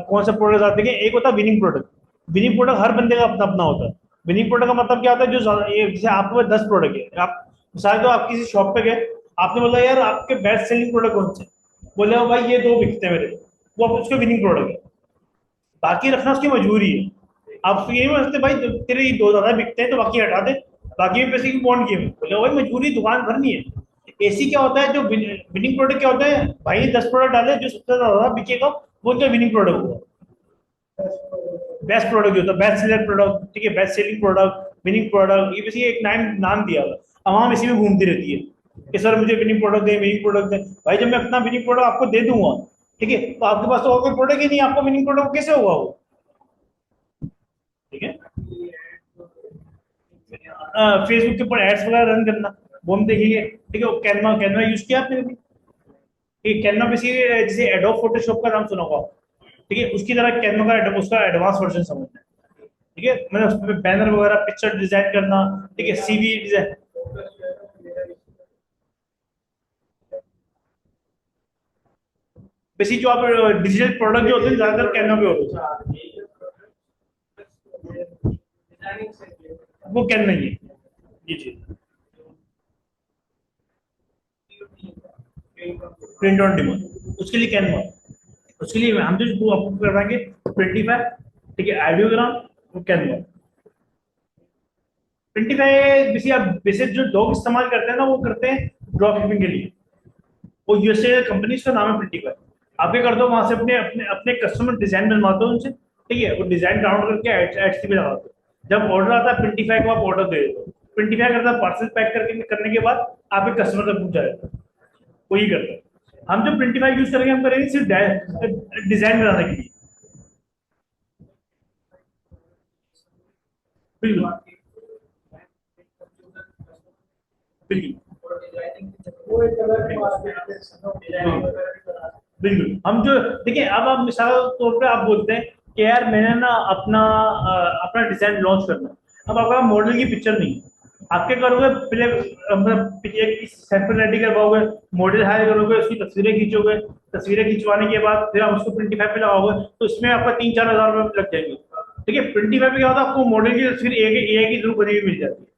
कौन सा प्रोडक्ट आते हैं, एक होता है विनिंग प्रोडक्ट। विनिंग प्रोडक्ट हर बंदे का अपना अपना होता है। विनिंग प्रोडक्ट का मतलब क्या होता है, जैसे आपके पास 10 प्रोडक्ट है, आप मिसाल तो आप किसी शॉप पे गए, आपने बोला यार आपके बेस्ट सेलिंग प्रोडक्ट कौन से, बोले "ओ भाई ये दो बिकते हैं मेरे", वो आप उसके विनिंग प्रोडक्ट है, बाकी रखना उसकी मजबूरी है। आप उसको ये नहीं बोल सकते भाई तेरे ये दो ज्यादा बिकते हैं तो बाकी हटा दे, बाकी में पैसे की बॉन्ड किए, बोले भाई मजबूरी, दुकान भरनी है। एसी क्या होता है, जो विनिंग प्रोडक्ट क्या होता है, भाई 10 प्रोडक्ट डाले, जो सबसे ज्यादा बिकेगा वो तो विनिंग प्रोडक्ट होगा, बेस्ट प्रोडक्ट होता है, बेस्ट सेलर प्रोडक्ट, ठीक है, best selling product, winning product, ये वैसे एक नाम नाम दिया हुआ, आवाम इसी में घूमती रहती है कि सर मुझे विनिंग प्रोडक्ट दे, विनिंग प्रोडक्ट दे। भाई जब मैं अपना विनिंग प्रोडक्ट आपको दे दूंगा, ठीक है, तो आपके पास तो और कोई प्रोडक्ट ही नहीं, आपको विनिंग प्रोडक्ट कैसे होगा वो, ठीक है। फेसबुक के ऊपर एड्स वगैरह रन करना, वो हम देखेंगे, ठीक है, कैनवा, कैनवा यूज किया आपने कभी, ठीक है, कैनवा बेसिकली जैसे एडोब फोटोशॉप का नाम सुना होगा, ठीक है, उसकी तरह कैनवा का उसका एडवांस वर्जन समझना है, ठीक है, मैंने उस पर बैनर वगैरह पिक्चर डिजाइन करना, ठीक है, सीवी डिजाइन, बेसिक जो आप डिजिटल प्रोडक्ट जो होते हैं ज्यादातर कैनवा पे होते हैं, वो कैनवा ही है, जी जी, प्रिंट ऑन डिमांड, उसके लिए कैनवा, उसके लिए हम जो आपको करवाएंगे 25, ठीक है, आइडियोग्राम, वो कैनवा। 25 बेसिक आप बेसिक जो लोग इस्तेमाल करते हैं ना, वो करते हैं ड्रॉप शिपिंग के लिए, वो यूएसए कंपनी का नाम है 25। आप क्या करते हो, वहां से अपने अपने अपने कस्टमर डिजाइन बनवाते हो उनसे, ठीक है, वो डिजाइन डाउनलोड करके एचटी पे लगाते हो, जब ऑर्डर आता है 25 को आप ऑर्डर दे देते हो, 25 करता है पार्सल पैक करके करने के बाद आपके कस्टमर तक पहुंचा देता है, वही करता है। हम जो 25 यूज करेंगे, हम करेंगे सिर्फ डिजाइन बनाने के लिए, बिल्कुल बिल्कुल। वो एक अलग मार्केट प्लेस है ना, डिजाइनिंग वगैरह भी बना सकते बिल्कुल। हम जो देखिए, अब आप मिसाल तौर पे आप बोलते हैं कि यार मैंने ना अपना डिजाइन लॉन्च करना है। अब आपका मॉडल की पिक्चर नहीं है, आप क्या करोगे, पहले मतलब एक सैंपल रेडी करवाओगे, मॉडल हायर करोगे, उसकी तस्वीरें खींचोगे, तस्वीरें खिंचवाने के बाद फिर आप उसको प्रिंटीफाई पे लगाओगे, तो इसमें आपका 3-4 हज़ार रुपये लग जाएंगे। ठीक है, प्रिंटीफाई पे क्या होता है, आपको मॉडल की तस्वीर एक ही जरूर बनी हुई मिल जाती है।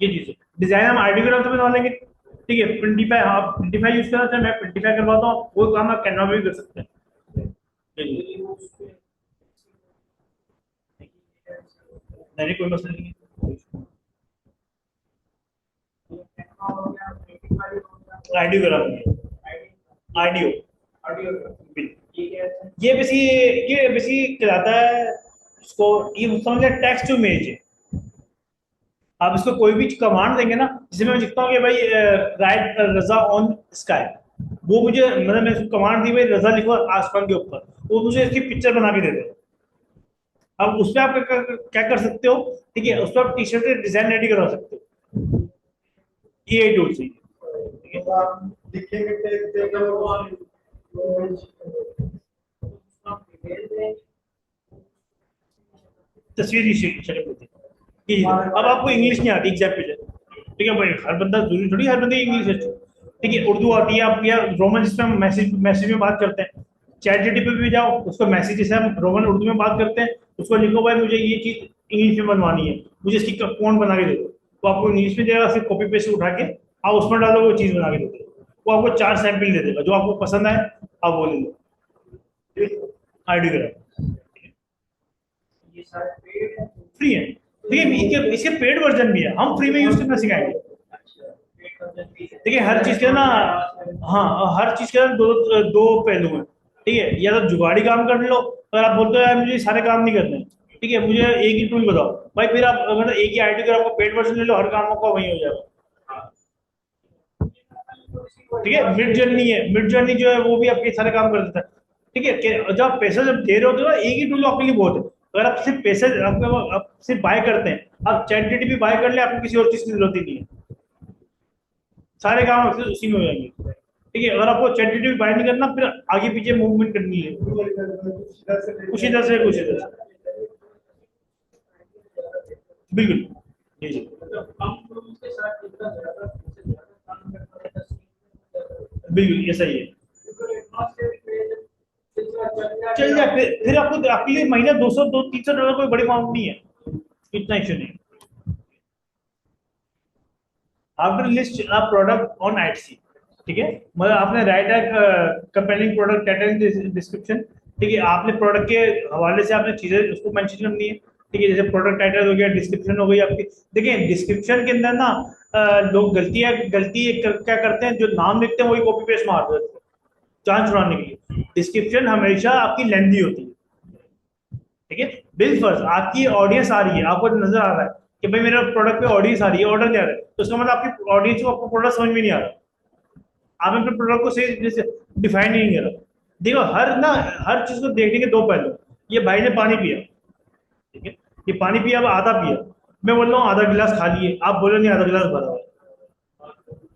ये चीज है। डिजाइन हम आर्टिकल तो बनवा लेंगे, ठीक है। प्रिंटीफाई, आप प्रिंटीफाई यूज करना चाहें, मैं प्रिंटीफाई करवाता हूँ, वो काम आप कैनवा में भी कर सकते हैं। नहीं, कोई मसला नहीं है। आईडियो करा देंगे, आईडियो। ये बेसिकली कहलाता है इसको, ये समझ लें टेक्स्ट टू इमेज है। आप इसको कोई भी कमांड देंगे ना, जिसमें मैं लिखता हूँ कि भाई राइट रजा ऑन स्काई, वो मुझे मतलब मैं इसको कमांड दी भाई रजा लिखो आसमान के ऊपर, वो मुझे इसकी पिक्चर बना के दे दे। अब उस पर आप क्या कर सकते हो, ठीक है, उस पर आप टी शर्ट के डिजाइन रेडी करवा सकते हो, ये टूल से। ठीक है, हैं। तो आप लिखेंगे टेक्स्ट देगा वो तस्वीर की शक्ल होती है। ठीक है, अब आपको इंग्लिश नहीं आती एग्जाम्पल है, ठीक है भाई, हर बंदा जरूरी थोड़ी हर बंदे इंग्लिश है, ठीक है, उर्दू आती है आप, या रोमन जिसमें हम मैसेज मैसेज में बात करते हैं, चैट जीटीपी पे भी जाओ, उसको मैसेज जैसे हम रोमन उर्दू में बात करते हैं, उसको लिखो भाई मुझे ये चीज इंग्लिश में बनवानी है, मुझे इसकी फॉन्ट बना के दे दो, तो आपको इंग्लिश में देगा, फिर कॉपी पेस्ट उठा के आप उसमें डालो, वो चीज बना के दे देगा। वो आपको 4 सैंपल दे देगा, जो आपको पसंद आए आप वो ले लो, आईडी करा। ये सारे पेड है। फ्री है, ठीक है, इसके पेड वर्जन भी है, हम फ्री में यूज करना सिखाएंगे। देखिए हर चीज के ना, हाँ, हर चीज के ना दो दो पहलू हैं, ठीक है, या तो जुगाड़ी काम कर लो, अगर आप बोलते हो यार मुझे सारे काम नहीं करने, ठीक है, मुझे एक ही टूल बताओ भाई, फिर आप मतलब एक ही आईडी का आपको पेड वर्जन ले लो, हर काम आपका वही हो जाएगा। ठीक है, मिड जर्नी जो है वो भी आपके सारे काम कर देता है। ठीक है, जब आप पैसा जब दे रहे होते हो ना, एक ही टूल आपके लिए बहुत है। अगर आप सिर्फ पैसे आप सिर्फ बाय करते हैं, आप चैट जीटीपी बाय कर ले, आपको किसी और चीज की जरूरत ही नहीं है, सारे काम आपसे उसी में हो जाएंगे। ठीक है, अगर आपको चैट जीटीपी बाय नहीं करना, फिर आगे पीछे मूवमेंट करनी है, कुछ इधर से कुछ इधर से। बिल्कुल, जी जी, बिल्कुल ऐसा ही है। चल जाए, फिर आपको आपके लिए महीना 200-300 डॉलर कोई बड़ी अमाउंट नहीं है, इतना इश्यू नहीं। After list a product on Etsy, ठीक है, मतलब आपने right comparing product category description, ठीक है, आपने प्रोडक्ट के हवाले से आपने चीजें उसको मेंशन करनी है, ठीक है, जैसे प्रोडक्ट टाइटल हो गया, डिस्क्रिप्शन हो गई आपकी। देखिए डिस्क्रिप्शन के अंदर ना लोग क्या करते हैं, जो नाम लिखते हैं वही कॉपी पेस्ट मार देते हैं जान छुड़ाने के लिए। डिस्क्रिप्शन हमेशा आपकी लेंथी होती है, ठीक है। बिल फर्स्ट आपकी ऑडियंस आ रही है, आपको नजर आ रहा है कि भाई मेरा प्रोडक्ट पे ऑडियंस आ रही है, ऑर्डर नहीं आ रहा है, तो उसका मतलब आपकी ऑडियंस को आपको प्रोडक्ट समझ में नहीं आ रहा, आपने अपने प्रोडक्ट को सही डिफाइन नहीं करा। देखो हर चीज को देखने के दो पहलू। ये भाई ने पानी पिया, ठीक है, ये पानी पिया, अब आधा पिया, मैं बोल रहा हूँ आधा गिलास खाली है, आप बोलो नहीं आधा गिलास भरा हुआ है,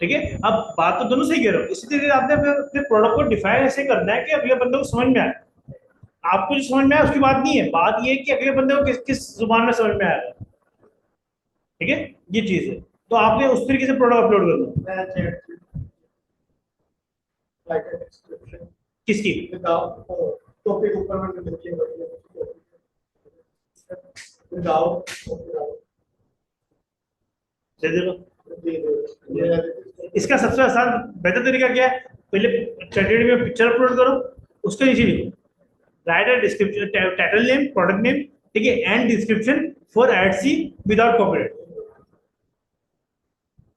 ठीक है। अब बात तो दोनों सही कह रहे हो, इसी तरीके से आपने अपने प्रोडक्ट को डिफाइन ऐसे करना है कि अगले बंदे को समझ में आए। आपको जो समझ में आया उसकी बात नहीं है, बात ये है कि अगले बंदे को किस किस जुबान में समझ में आया, ठीक है, ये चीज है। तो आपने उस तरीके से प्रोडक्ट अपलोड करना। किसकी? टॉपिक ऊपर में लिखिए, विदाउट दे दो। इसका सबसे आसान बेहतर तरीका क्या है, पहले चैट में पिक्चर अपलोड करो, उसके नीचे लिखो right description, title name, product name, ठीक है, and description for Etsy without copyright.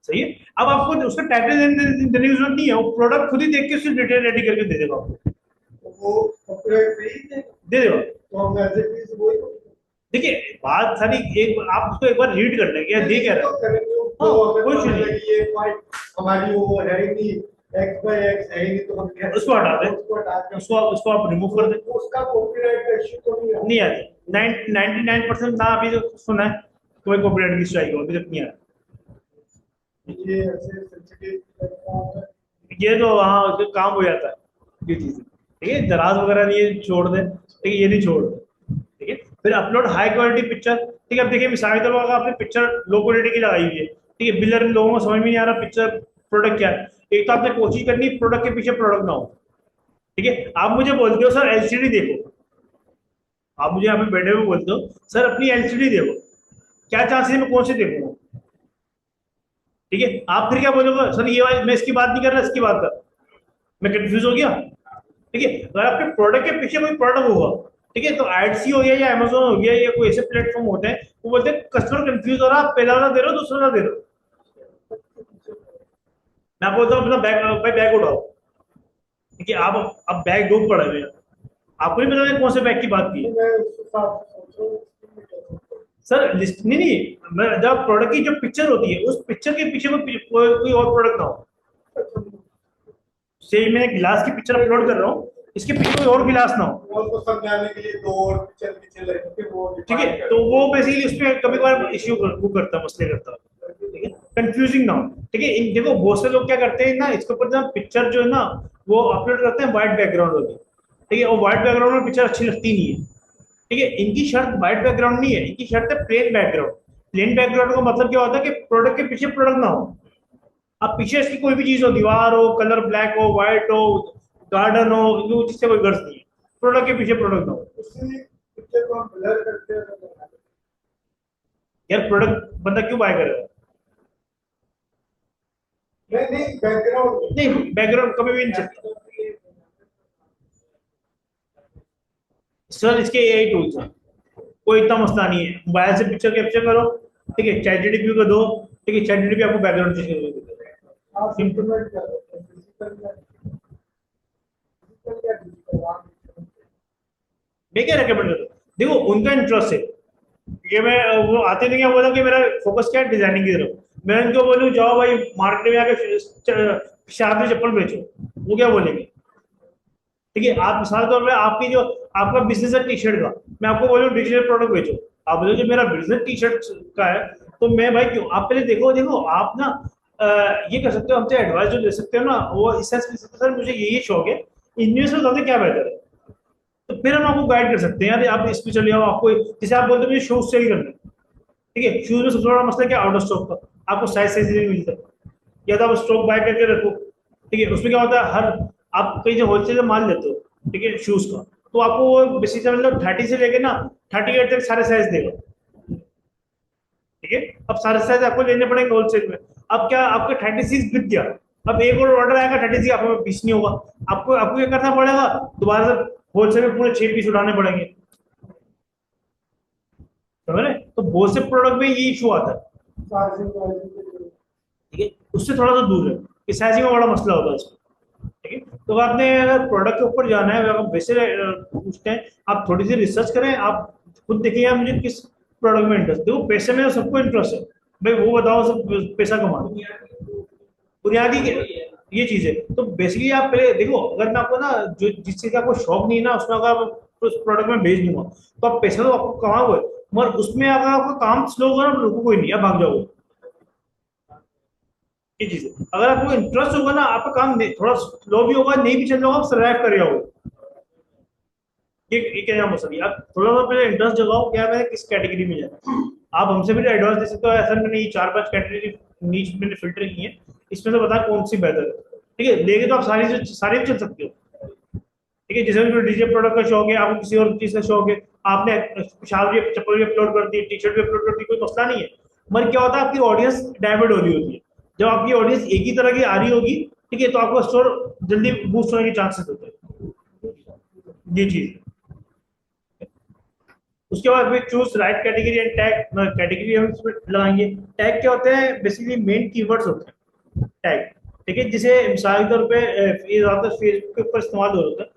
सही है। अब आपको उसका टाइटल देने की जरूरत नहीं है, वो प्रोडक्ट खुद ही देख के उसकी डिटेल रेडी करके दे देगा आपको, वो कॉपीराइट फ्री दे देगा। तो हम ऐसे फीस वही देखिए बात सारी एक, आप उसको एक बार रीड कर लेंगे, देख क्या रहा है, कोई इशू नहीं, ये फाइल हमारी वो है ही नहीं, x by x है ही नहीं, तो हम कैसे उसको हटा दें, उसको आप रिमूव कर दें, उसका कॉपीराइट का इश्यू तो नहीं आती। 99% ना अभी जो सुना है कोई कॉपीराइट की स्ट्राइक हो, अभी तक नहीं आया। ये ऐसे सेंसिटिव प्लेटफॉर्म है। ये तो हाँ तो काम हो जाता है ये चीज, ठीक है। दराज वगैरह नहीं ये छोड़ दे, ठीक है, ये नहीं छोड़ दे, ठीक है। फिर अपलोड हाई क्वालिटी पिक्चर, ठीक है। अब देखिए मिसाल के तौर पर अगर आपने पिक्चर लो क्वालिटी की लगाई हुई है, ठीक है, बिल्डर लोगों को समझ में नहीं आ रहा पिक्चर प्रोडक्ट क्या है। एक तो आपने कोशिश करनी प्रोडक्ट के पीछे प्रोडक्ट ना हो, ठीक है। आप मुझे बोलते हो सर एलसीडी देखो, आप मुझे यहाँ पे बैठे हुए बोलते हो सर अपनी एलसीडी देखो, क्या चांसेस है मैं कौन से देखूंगा, ठीक है। आप फिर क्या बोलोगे सर ये वाली मैं इसकी बात नहीं कर रहा इसकी बात कर रहा हूं। मैं कंफ्यूज हो गया, ठीक है। अगर आपके प्रोडक्ट के पीछे कोई प्रोडक्ट होगा, ठीक है, तो एडसी हो गया या अमेजोन हो गया या कोई ऐसे प्लेटफॉर्म होते हैं वो बोलते हैं कस्टमर कंफ्यूज हो रहा आप पहला वाला दे रहे हो दूसरा वाला दे रहे हो। मैं आपको बोलता हूँ अपना बैग भाई बैग उठाओ, ठीक है। आप अब बैग दो पड़े हुए हैं, आपको नहीं पता कौन से बैग की बात की तो है। मैं उस हिसाब से सोच रहा हूँ कि मैं कैसे सर लिस्ट नहीं नहीं मैं जब प्रोडक्ट की जो पिक्चर होती है उस पिक्चर के पीछे कोई और प्रोडक्ट ना हो। करूँ। से मैं गिलास की पिक्चर अपलोड कर रहा हूँ, इसके पीछे कोई और गिलास ना हो, और उसको समझाने के लिए दो और पिक्चर पीछे लगे फिर वो ठीक है। डिफाइन तो कर। वो बेसिकली उसमें कभी कभार इश्यू वो करता है मसले करता है, ठीक है। कंफ्यूजिंग ना हो, ठीक है। देखो बहुत से लोग क्या करते हैं ना इसके ऊपर ना पिक्चर जो है ना वो अपलोड करते हैं व्हाइट बैकग्राउंड होगी, ठीक है। और व्हाइट बैकग्राउंड में पिक्चर अच्छी लगती नहीं है, ठीक है। इनकी शर्त व्हाइट बैकग्राउंड नहीं है, इनकी शर्त है प्लेन बैकग्राउंड। प्लेन बैकग्राउंड का मतलब क्या होता है कि प्रोडक्ट के पीछे प्रोडक्ट ना हो। अब पीछे इसकी कोई भी चीज हो, दीवार हो, कलर ब्लैक हो, व्हाइट हो, गार्डन हो, वो जिससे कोई गर्ज नहीं है, प्रोडक्ट के पीछे प्रोडक्ट ना हो। उसी पिक्चर को हम ब्लर करते हैं तो यार प्रोडक्ट बंदा क्यों बाय करेगा। नहीं नहीं बैकग्राउंड नहीं बैकग्राउंड कभी भी नहीं चलता सर, इसके एआई टूल्स हैं, कोई इतना मसला नहीं है। मोबाइल से पिक्चर कैप्चर करो, ठीक है, चैट जीपीटी को दो, ठीक है, चैट जीपीटी आपको बैकग्राउंड चेंज कर देगा। आप सिंपल। इंप्लीमेंट कर सकते हैं फिजिकल या डिजिटल आप मैं क्या रेकमेंड करता हूँ, देखो उनका इंटरेस्ट है, ये मैं वो आते नहीं क्या बोला कि मेरा फोकस क्या है डिजाइनिंग की तरफ, मैं उनको बोलूँ जाओ भाई मार्केट में आके शादी चप्पल बेचो, वो क्या बोलेंगे, ठीक है। आप मिसाल के तौर पे आपकी जो आपका बिजनेस है टी शर्ट का, मैं आपको बोलूँ डिजिटल प्रोडक्ट बेचो, आप बोलो जो मेरा बिजनेस टी शर्ट का है, तो मैं भाई क्यों, आप पहले देखो देखो आप ना ये कर सकते हो हमसे एडवाइस जो ले सकते हो ना वो इस सेंस में सर मुझे यही शौक है, इनमें से सबसे क्या बेहतर है, तो फिर हम आपको गाइड कर सकते हैं यार आप इस पे चले जाओ। आपको जैसे आप बोलते हो मुझे शूज सेल करना है, ठीक है, शूज में सबसे बड़ा मसला क्या आउट ऑफ स्टॉक का, आपको साइज साइज नहीं मिलता, या तो आप स्टॉक बाय करके रखो, ठीक है। उसमें क्या होता है हर आप कहीं जो होलसेल माल लेते हो, ठीक है, शूज का, तो आपको वो बेसिकली मतलब 30 से लेके ना 38 तक सारे साइज देगा, ठीक है। अब सारे साइज आपको लेने पड़ेंगे होलसेल में। अब क्या आपका 36 बिक गया, अब एक और ऑर्डर आएगा 36 आपको पीस नहीं होगा, आपको आपको क्या करना पड़ेगा, दोबारा से होलसेल में पूरे 6 पीस उठाने पड़ेंगे, समझ रहे। तो बहुत से प्रोडक्ट में ये इशू आता है, चार्जिंग वाली ठीक है, उससे थोड़ा सा दूर है कि साइजिंग में बड़ा मसला होगा इसमें, ठीक है। तो आपने अगर प्रोडक्ट के ऊपर जाना है, अगर आप वैसे पूछते हैं, आप थोड़ी सी रिसर्च करें, आप खुद देखिए यार मुझे किस प्रोडक्ट में इंटरेस्ट, देखो पैसे में तो सबको इंटरेस्ट है भाई, वो बताओ सब पैसा कमाओ, बुनियादी ये चीज है। तो बेसिकली आप पहले देखो, अगर मैं आपको ना जो जिस चीज का आपको शौक नहीं है ना उसमें अगर आप उस प्रोडक्ट में भेज दूंगा तो आप पैसा तो आपको कमाओगे, मगर उसमें अगर आपका काम स्लो होगा ना लोगों कोई नहीं, आप भाग जाओगे, ये चीज है। अगर आपको इंटरेस्ट होगा ना आपका काम थोड़ा स्लो भी होगा, नहीं भी चल रहा होगा, आप सर्वाइव कर जाओगे, ये क्या नाम हो सकती है। आप थोड़ा सा पहले इंटरेस्ट जगाओ क्या मैं किस कैटेगरी में जाना, आप हमसे भी एडवाइस दे सकते हो, ऐसा मैंने ये 4-5 कैटेगरी नीच मैंने फिल्टर की है, इसमें से बता कौन सी बेहतर है, ठीक है। लेके तो आप सारी भी चल सकते हो, ठीक है। जैसे उनको डीजे प्रोडक्ट का शौक है, आपको किसी और चीज का शौक है, आपने शाल भी चप्पल भी अपलोड कर दी, टी शर्ट भी अपलोड कर दी, कोई मसला नहीं है, मगर क्या होता है आपकी ऑडियंस डाइवर्ट हो रही होती है, जब आपकी ऑडियंस एक ही तरह की आ रही होगी, ठीक है, तो आपका स्टोर जल्दी बूस्ट होने के चांसेस होते हैं, ये चीज है। उसके बाद फिर choose right category and tag, category हम इसमें लगाएंगे। टैग क्या होते हैं, बेसिकली मेन कीवर्ड्स होते हैं टैग, ठीक है। जैसे मिसाल के तौर पे ये ज्यादातर फेसबुक के ऊपर इस्तेमाल हो रहा है,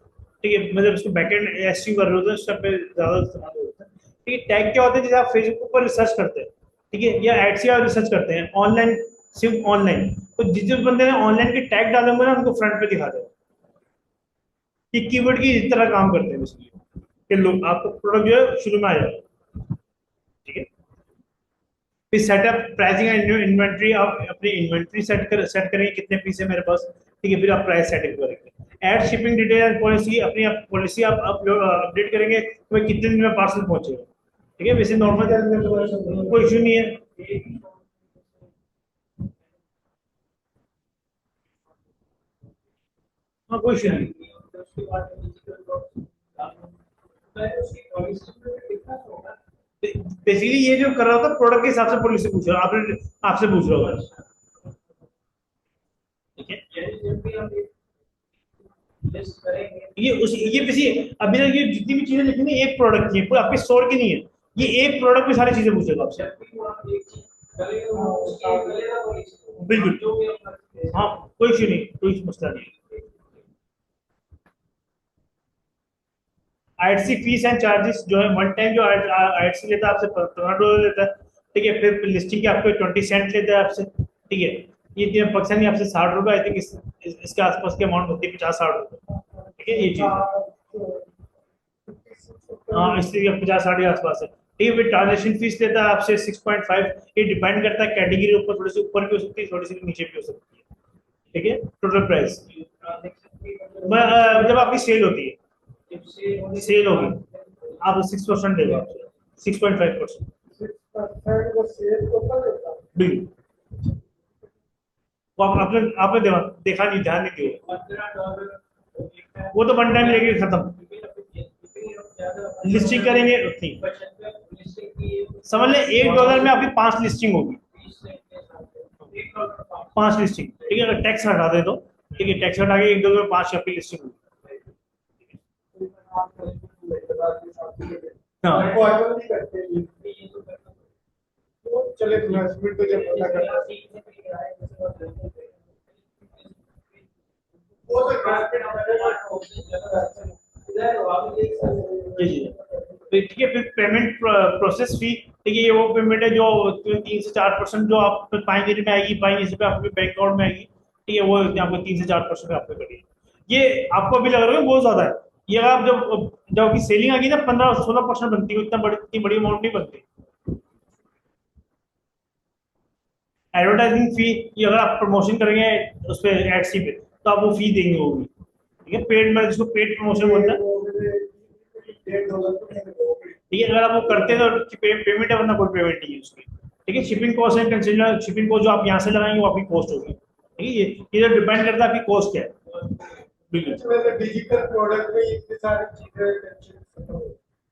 ठीक है, मतलब उसको बैकएंड एसईओ कर रहे होते हैं उस पे ज्यादा इस्तेमाल हो रहा है, ठीक है। टैग क्या होते हैं, जैसे आप फेसबुक पर रिसर्च करते हैं, ठीक है, या एड से आप रिसर्च करते हैं ऑनलाइन, सिर्फ ऑनलाइन, तो जिस जिस बंदे ने ऑनलाइन के टैग डाले होंगे ना उनको फ्रंट पे दिखा देगा, ये कीवर्ड की इस तरह काम करते हैं बेसिकली, कि लोग आपको प्रोडक्ट जो है शुरू में आ जाएगा, ठीक है। फिर सेटअप प्राइसिंग एंड इन्वेंट्री, आप अपनी इन्वेंट्री सेट करेंगे कितने पीस है मेरे पास, ठीक है, फिर आप प्राइस सेटिंग करेंगे। Add shipping detail and policy, अपनी पॉलिसी आप अपडेट करेंगे तो भाई कितने दिन में पार्सल पहुंचेगा, ठीक है, वैसे नॉर्मल कोई इशू नहीं है। हाँ कोई इशू नहीं। बेसिकली ये जो कर रहा होता प्रोडक्ट के हिसाब से पॉलिसी पूछ रहा आपने, आपसे पूछ रहा होगा, ठीक है। ये किसी अभी तक ये जितनी भी चीजें लिखी ना एक प्रोडक्ट की है, कोई आपके स्टोर की नहीं है, ये एक प्रोडक्ट में सारी चीजें पूछेगा आपसे। बिल्कुल, हाँ कोई इशू नहीं, कोई मसला नहीं। आईटीसी फीस एंड चार्जेस जो है वन टाइम जो आईटीसी लेता है आपसे $15 लेता है, ठीक है, फिर लिस्टिंग के आपको 20 सेंट लेता है आपसे, ठीक है। ये पाकिस्तानी आपसे $60 आई थिंक इसके आसपास के अमाउंट होती है, 50-60 रुपए, ठीक है, ये चीज। हाँ इसलिए 50-60 के आसपास है, ठीक है। फिर ट्रांजेक्शन फीस लेता है आपसे 6.5, ये डिपेंड करता है कैटेगरी ऊपर, थोड़ी सी ऊपर भी हो सकती है, थोड़ी सी नीचे भी हो सकती है, ठीक है। टोटल प्राइस जब आपकी सेल होती है, सेल होगी आप 6% देगा आपसे, 6.5%। बिल्कुल, वो आपने आपने देखा नहीं, ध्यान नहीं दिया, वो तो वन टाइम लेके खत्म, लिस्टिंग करेंगे उतनी, समझ लें $1 में आपकी 5 लिस्टिंग होगी, 5 लिस्टिंग, ठीक है, अगर टैक्स हटा दे तो, ठीक है, टैक्स हटा के $1 में 5 आपकी लिस्टिंग होगी। हाँ चले इन्वेस्टमेंट तो जब पता करना वो तो ठीक है। फिर पेमेंट प्रोसेस फी, ठीक है, ये वो पेमेंट है जो 3 से 4% जो आप पाएंगे में आएगी, पाएंगे पे आपके बैंक अकाउंट में आएगी, ठीक है, वो आपको 3 से 4% आपको करेगी। ये आपको अभी लग रहा है बहुत ज्यादा है, ये आप जब जब आपकी सेलिंग आ गई ना 15-16% बनती है, इतनी बड़ी अमाउंट नहीं बनती। एडवर्टाइजिंग फी, ये अगर आप प्रमोशन करेंगे उस पर एड्स पे तो आप वो फी देंगे होगी, ठीक है, पेड में जिसको पेड प्रमोशन बोलते हैं, ठीक है। अगर आप वो करते हैं तो पेमेंट है, वरना कोई पेमेंट नहीं है उसकी, ठीक है। Shipping cost and consider, shipping cost जो आप यहाँ से लगाएंगे वो आपकी कॉस्ट होगी, ठीक है, ये जो डिपेंड करता है आपकी कॉस्ट क्या है। बिल्कुल, डिजिटल प्रोडक्ट में इतनी सारी चीजें,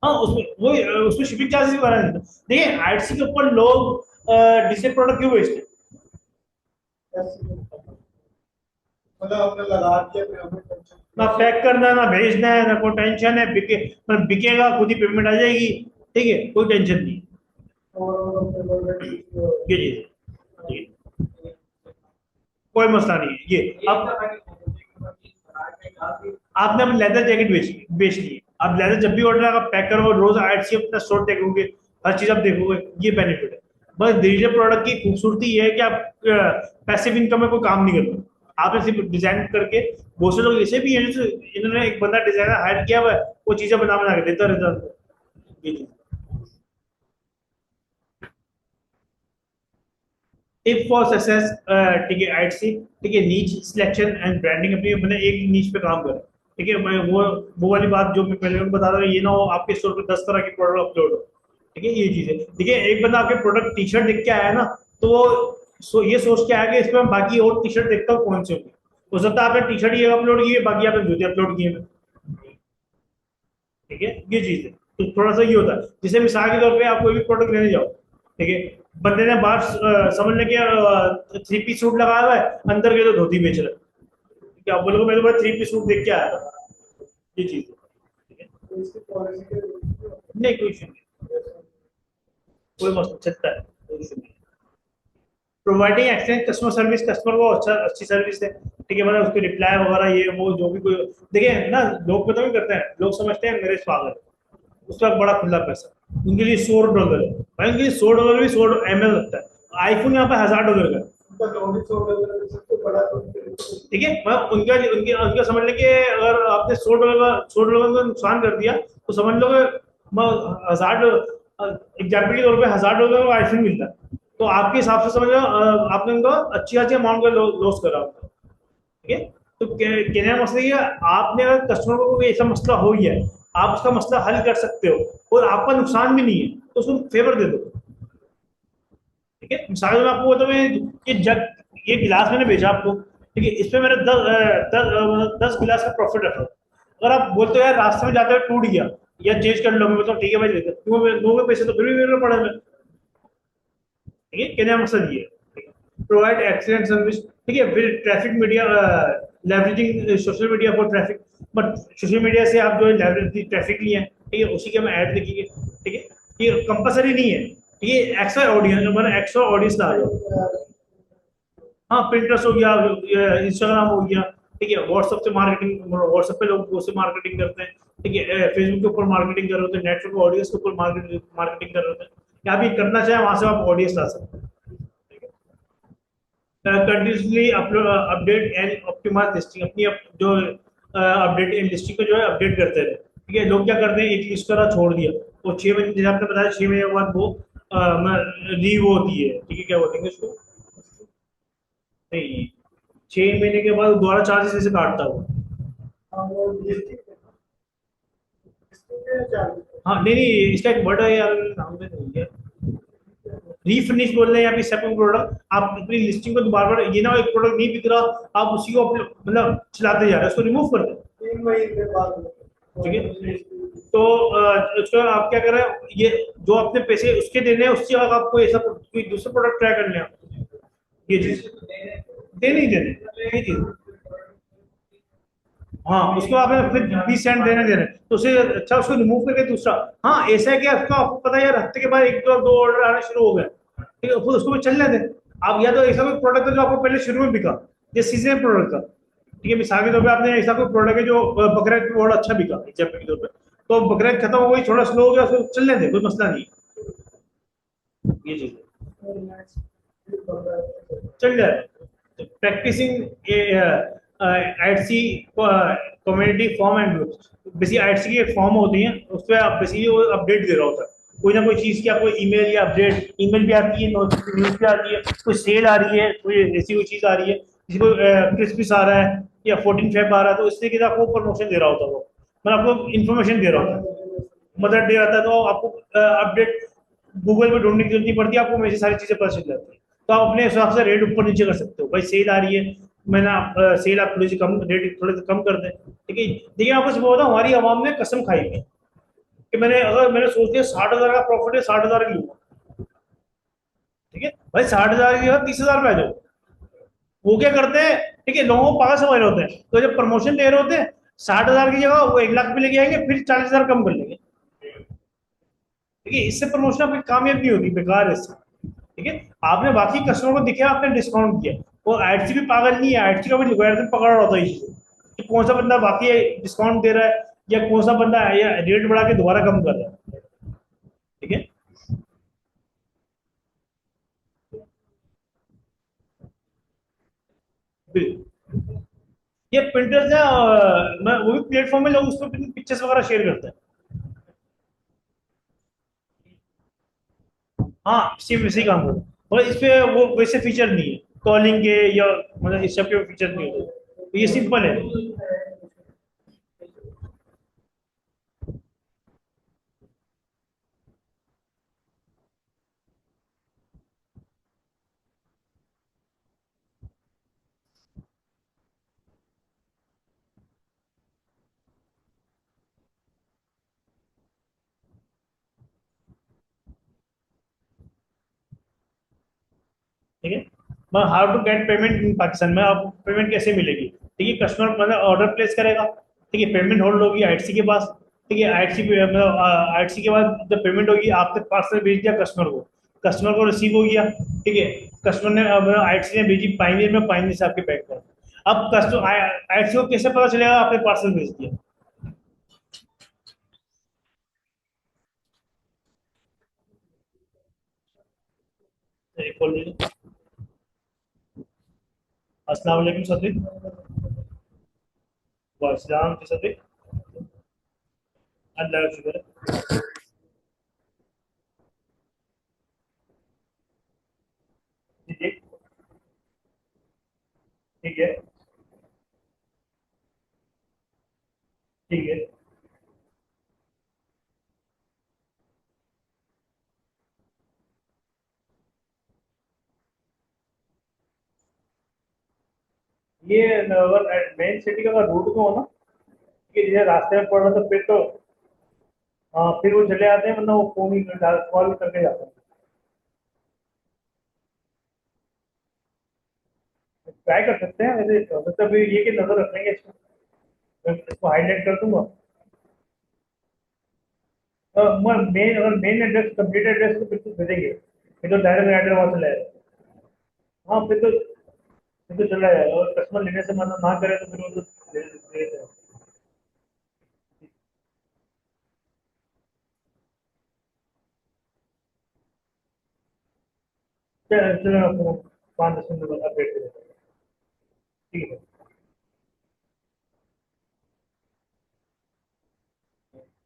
हाँ उसमें शिपिंग चार्जेस भी बढ़ा देते हैं। देखिए आईटीसी के ऊपर लोग डिजिटल प्रोडक्ट क्यों बेचते हैं, मतलब आपने लगा दिया फिर हमें टेंशन ना पैक करना, ना भेजना है, ना कोई टेंशन है, मतलब बिकेगा खुद ही पेमेंट आ जाएगी, ठीक है, कोई टेंशन नहीं, ये चीज है, कोई मसला नहीं है। ये अब आपने अपनी लेदर जैकेट बेच ली है, आप लेदर जब भी ऑर्डर आप पैक करो, रोज आईटीसी अपना स्टोर देखोगे, हर चीज आप देखोगे, ये बेनिफिट है। बस डिजिटल प्रोडक्ट की खूबसूरती ये है कि आप पैसिव इनकम में कोई काम नहीं करते, आपने सिर्फ डिजाइन करके, बहुत से लोग ऐसे भी हैं जो इन्होंने एक बंदा डिजाइनर हायर किया हुआ है, वो चीजें बना बना के देता रहता है, ये चीज। टिप फॉर सक्सेस, ठीक है, आईटीसी, ठीक है, नीच सिलेक्शन एंड ब्रांडिंग, अपनी अपने एक नीच पे काम करें, ठीक है। मैं वो वाली बात जो मैं पहले बता रहा हूँ, ये ना हो आपके स्टोर पे 10 तरह के प्रोडक्ट अपलोड हो, ठीक है, ये चीज है। ठीक है, एक बंदा आपके प्रोडक्ट टी शर्ट देख के आया ना, तो वो ये सोच के आया कि इसमें बाकी और टी शर्ट देखता हूँ कौन से होंगे, हो सकता है आपने टी शर्ट ये अपलोड की है, बाकी आपने जूते अपलोड किए हैं, ठीक है, ये चीज है। तो थोड़ा सा ये होता है, जैसे मिसाल के तौर पे आप कोई भी प्रोडक्ट लेने जाओ, ठीक है, बंदे ने बाहर समझ लें कि 3 पीस सूट लगाया हुआ है, अंदर के तो धोती बेच रहा है, ठीक है, आप बोलोगे मैं तो 3 पीस सूट देख के आया था, ये चीज है, ठीक है। नहीं कोई इशू नहीं, कोई मसला चलता है, कोई इशू नहीं। Providing exchange customer service, customer को अच्छी सर्विस है, ठीक है, मतलब उसके रिप्लाई वगैरह ये वो जो भी कोई, देखिए ना लोग पता नहीं करते हैं, लोग समझते हैं मेरे पागल, उस वक्त बड़ा खुला पैसा, उनके लिए $100 है भाई, उनके लिए $100 भी 100 ml लगता है, आईफोन यहाँ पे $1000 का, ठीक है, मतलब उनका उनके उनका समझ लें कि अगर आपने $100 का नुकसान कर दिया तो समझ लो कि $1000, एग्जाम्पल के तौर पे $1000 का आईफोन मिलता है, तो आपके हिसाब से समझ लो आपने उनका अच्छी खासी अमाउंट का लॉस करा होगा। ठीक है। तो कहने का मसला ये है, आपने अगर कस्टमर को कोई ऐसा मसला हो गया है, आप उसका मसला हल कर सकते हो और आपका नुकसान भी नहीं है, तो उसको फेवर दे दो। ठीक है। मिसाल में आपको बताऊं, ये जग, ये गिलास मैंने बेचा आपको, ठीक है, इसमें मैंने 10 गिलास का प्रॉफिट रखा। अगर आप बोलते हो यार रास्ते में जाते हुए टूट गया या चेंज कर लो, मैं बोलता हूँ ठीक है भाई, लेते लोगों के पैसे तो फिर भी मेरे पड़े। ठीक है। कहने का मकसद ये है, प्रोवाइड एक्सीलेंट सर्विस। ठीक है। फिर traffic media, leveraging social media for traffic. But social media से आप जो है लेवरेज ट्रैफिक लिए हैं, ठीक है, उसी के हम ऐड लिखेंगे। ठीक है। ये कंपलसरी नहीं है, ठीक है, एक्स्ट्रा ऑडियंस, मतलब एक्स्ट्रा ऑडियंस ला दो। हाँ, पिंटरेस्ट हो गया, इंस्टाग्राम हो गया। ठीक है। व्हाट्सएप से मार्केटिंग, व्हाट्सएप पे लोग उससे मार्केटिंग करते हैं। ठीक है। फेसबुक के ऊपर मार्केटिंग कर रहे होते हैं, नेटवर्क ऑडियंस के ऊपर मार्केटिंग कर रहे होते हैं। या भी करना चाहे वहां से आप ऑडियंस ला सकते हैं। Continuously upload, update and optimise listing, अपनी जो अपडेट लिस्टिंग को जो है अपडेट करते रहे। ठीक है। लोग क्या करते हैं, एक लिस्ट करा छोड़ दिया, वो 6 महीने, जैसे आपने बताया 6 महीने के बाद वो री वो होती है। ठीक है, क्या बोलते हैं उसको, नहीं, 6 महीने के बाद दोबारा चार्जेस ऐसे काटता है वो। हाँ, वो लिस्टिंग के चार्ज। हाँ, नहीं नहीं, इसका एक वर्ड है यार, नाम में नहीं है, रीफिनिश बोल रहे हैं या फिर सेकंड प्रोडक्ट। आप अपनी लिस्टिंग को दोबारा बार, ये ना एक प्रोडक्ट नहीं बिक रहा, आप उसी को मतलब चलाते जा रहे हैं, उसको रिमूव कर दें। 3 महीने बाद। ठीक है। तो उसको आप क्या कर रहे हैं, ये जो आपने पैसे उसके देने हैं, उससे अगर आपको ऐसा कोई दूसरा प्रोडक्ट ट्राई कर लें, ये चीज देने ही देने, ये चीज। हाँ, उसको आपने फिर 20 सेंट देने देने, तो उसे अच्छा उसको रिमूव करके दूसरा। हाँ, ऐसा है कि उसको आपको पता है यार, हफ्ते के बाद एक दो ऑर्डर आने शुरू हो गए, ठीक है, फिर उसको भी चलने दें। आप या तो ऐसा कोई प्रोडक्ट है जो आपको पहले शुरू में बिका, ये सीजन प्रोडक्ट था। ठीक है, मिसाल के तौर पे आपने ऐसा कोई प्रोडक्ट है जो बकरीद पे बहुत अच्छा बिका एग्जाम्पल के तौर पे, तो बकरीद खत्म हो गई, थोड़ा स्लो हो गया, उसको चलने दें, कोई मसला नहीं है, ये चीज है, चल जाए। तो practicing Etsy community forum and groups, basic Etsy के फॉर्म होती हैं, उस पर आप बेसिकली वो अपडेट दे रहा होता है, कोई ना कोई चीज की आपको ईमेल या अपडेट, ईमेल भी आती है, न्यूज भी आती है, कोई सेल आ रही है, कोई ऐसी कोई चीज आ रही है, किसी को क्रिसमस आ रहा है या 14 फेब आ रहा है, तो इस तरीके से आपको प्रमोशन दे रहा होता है वो, मतलब आपको इन्फॉर्मेशन दे रहा होता है। मदर डे आता है तो आपको अपडेट गूगल पे ढूंढने की जरूरत नहीं पड़ती, आपको मेरी सारी चीजें पता चल जाती है। तो आप अपने हिसाब से रेट ऊपर नीचे कर सकते हो, भाई सेल आ रही है, मैंने आप सेल आप थोड़ी सी कम, रेट थोड़े से कम कर दें। ठीक है। देखिए आपको सुबह बताऊं, हमारी आवाम ने कसम खाई है कि मैंने सोच लिया 60,000 का प्रॉफिट है, 60,000 ही लूंगा। ठीक है भाई, 60,000 की जगह 30,000 पे आ जाओ। वो क्या करते हैं, ठीक है, लोगों को पागल समझ रहे होते हैं, तो जब प्रमोशन दे रहे होते हैं 60,000 की जगह वो 1 लाख पे लेके आएंगे, फिर 40,000 कम कर लेंगे। ठीक है, इससे प्रमोशन आपकी कामयाब नहीं होगी, बेकार है इससे। ठीक है। आपने बाकी कस्टमर को दिखाया, आपने डिस्काउंट किया, और आईटीसी भी पागल नहीं है, आईटीसी का भी लोगरिथम पकड़ रहा होता है इसी से कि कौन सा बंदा बाकी डिस्काउंट दे रहा है या कौन सा बंदा है या रेट बढ़ा के दोबारा कम कर रहा है। ठीक है। बिल्कुल। ये प्रिंटर्स है, मैं वो भी प्लेटफॉर्म में लोग उस पर पिक्चर्स वगैरह शेयर करते हैं। हाँ, सिर्फ इसी काम करो, और इस पे वो वैसे फीचर नहीं है कॉलिंग के या मतलब इस सब के फीचर नहीं होते, तो ये सिंपल है। ठीक है। मैं how to get payment in Pakistan में, आपको पेमेंट कैसे मिलेगी। ठीक है, कस्टमर मतलब ऑर्डर प्लेस करेगा, ठीक है, पेमेंट होल्ड होगी आईटीसी के पास। ठीक है, आईटीसी मतलब आईटीसी के बाद जब पेमेंट होगी, आपने पार्सल भेज दिया कस्टमर को, कस्टमर को रिसीव हो गया। ठीक है, कस्टमर ने अब आईटीसी ने भेजी पाइनियर में, पाइनियर से आपके बैंक पर। अब कस्टमर आईटीसी को कैसे पता चलेगा आपने पार्सल भेज दिया। एक कॉल लीजिए। अस्सलाम वालेकुम सदीक। वालेकुम सदीक। अल्लाह का शुक्र है। ठीक है, ठीक है। ये अगर मेन सिटी का अगर रूट में हो ना, कि जैसे रास्ते में पड़ रहा तो फिर तो हाँ, फिर वो चले आते हैं, वरना वो फोन ही कॉल करके जाते हैं। ट्राई कर सकते हैं वैसे, मतलब ये कि नजर रखेंगे इसको, मैं इसको हाईलाइट कर दूंगा। मेन अगर मेन एड्रेस कंप्लीट एड्रेस तो फिर तो भेजेंगे, फिर तो डायरेक्ट एड्रेस वहाँ चला जाएगा। हाँ, फिर तो चला जाएगा, और कस्टमर लेने से मना ना करे तो फिर वो तो दे देते हैं। चलो चलो, मैं आपको 5-10 मिनट बाद अपडेट कर देता हूँ। ठीक है।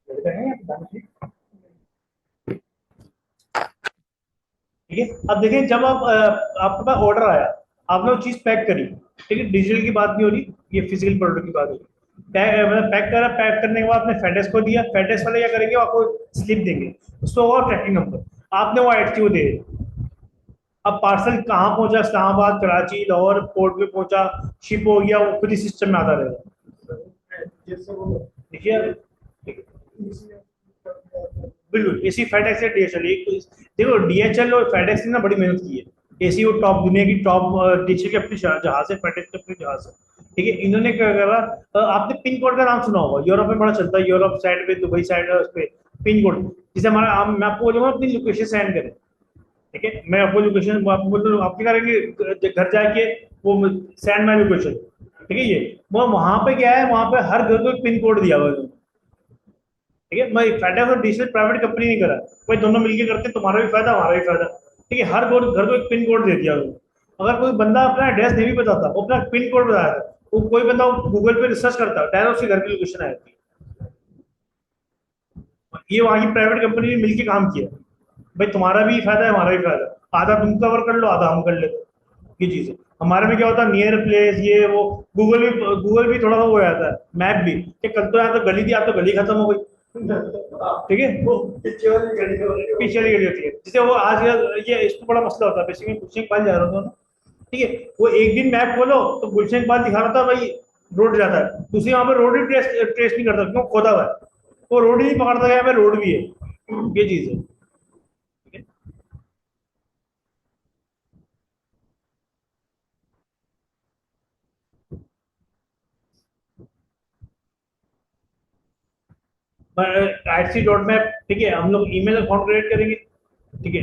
लड़का है यहाँ पे, दानिश जी? ठीक है। अब देखें, जब आप आपके पास ऑर्डर आया, आपने वो चीज पैक करी, ठीक है, डिजिटल की बात नहीं हो रही, ये फिजिकल प्रोडक्ट की बात हो रही। मतलब पैक करा, पैक करने के बाद आपने फेडेक्स को दिया, फेडेक्स वाले क्या करेंगे, वो आपको स्लिप देंगे, उसको और ट्रैकिंग नंबर, आपने वो आईटी को दे दिया। अब पार्सल कहाँ पहुंचा, इस्लामाबाद, कराची, लाहौर, पोर्ट पे पहुंचा, शिप हो गया, वो खुद ही सिस्टम में आता रहेगा। जैसे वो देखिए, बिल्कुल इसी फेडेक्स से डीएचएल, देखो डीएचएल और फेडेक्स ने ना बड़ी मेहनत की है, ऐसी वो टॉप दुनिया की टॉप, डीएचएल की अपनी जहाज है, फेडेक्स की अपनी जहाज है। ठीक है, इन्होंने क्या करा, आपने पिन कोड का नाम सुना होगा, यूरोप में बड़ा चलता है, यूरोप साइड पे, दुबई साइड है, उस पे पिन कोड, जैसे हमारा मैं आपको बोलूंगा अपनी लोकेशन सेंड करें, ठीक है, मैं आपको लोकेशन आपको बोल रहा हूँ, आप क्या करेंगे, घर जाके वो सेंड माई लोकेशन, ठीक है, ये वो वहां पे क्या है, वहां पे हर घर को एक पिन कोड दिया हुआ है, ठीक है, मैं फायदा और डिजिटल प्राइवेट कंपनी नहीं करा, कोई दोनों मिलकर करते, तुम्हारा भी फायदा हमारा भी फायदा, ठीक है, हर घर को एक पिन कोड दे दिया उन्होंने। अगर कोई बंदा अपना एड्रेस नहीं भी बताता, वो अपना पिन कोड बताया था, वो कोई बंदा गूगल पे रिसर्च करता, डायरेक्ट उसके घर की लोकेशन आ जाती है। ये वहाँ की प्राइवेट कंपनी ने मिलकर काम किया, भाई तुम्हारा भी फायदा है हमारा भी फायदा, आधा तुम कवर कर लो, आधा हम कर लेते, ये चीज है। हमारे में क्या होता है, नियर प्लेस ये वो, गूगल भी थोड़ा सा वो हो जाता है, मैप भी, कि कल तो यहाँ तो गली थी, आज तो गली खत्म हो गई, ठीक है, वो पीछे वाली गाड़ी को पीछे वाली गली होती है, जैसे वो आज ये इसको बड़ा मसला होता है, बेसिकली गुलशन इकबाल जा रहा था ना, ठीक है, वो एक दिन मैप खोलो तो गुलशन इकबाल दिखा रहा था भाई, रोड जाता है, दूसरी वहां पे रोड ही ट्रेस ट्रेस नहीं करता, क्यों, खोदा हुआ है, वो रोड ही नहीं पकड़ता, यहाँ पे रोड भी है, ये चीज है, ठीक है। ITC.map, ठीक है, हम लोग ईमेल अकाउंट क्रिएट करेंगे, ठीक है,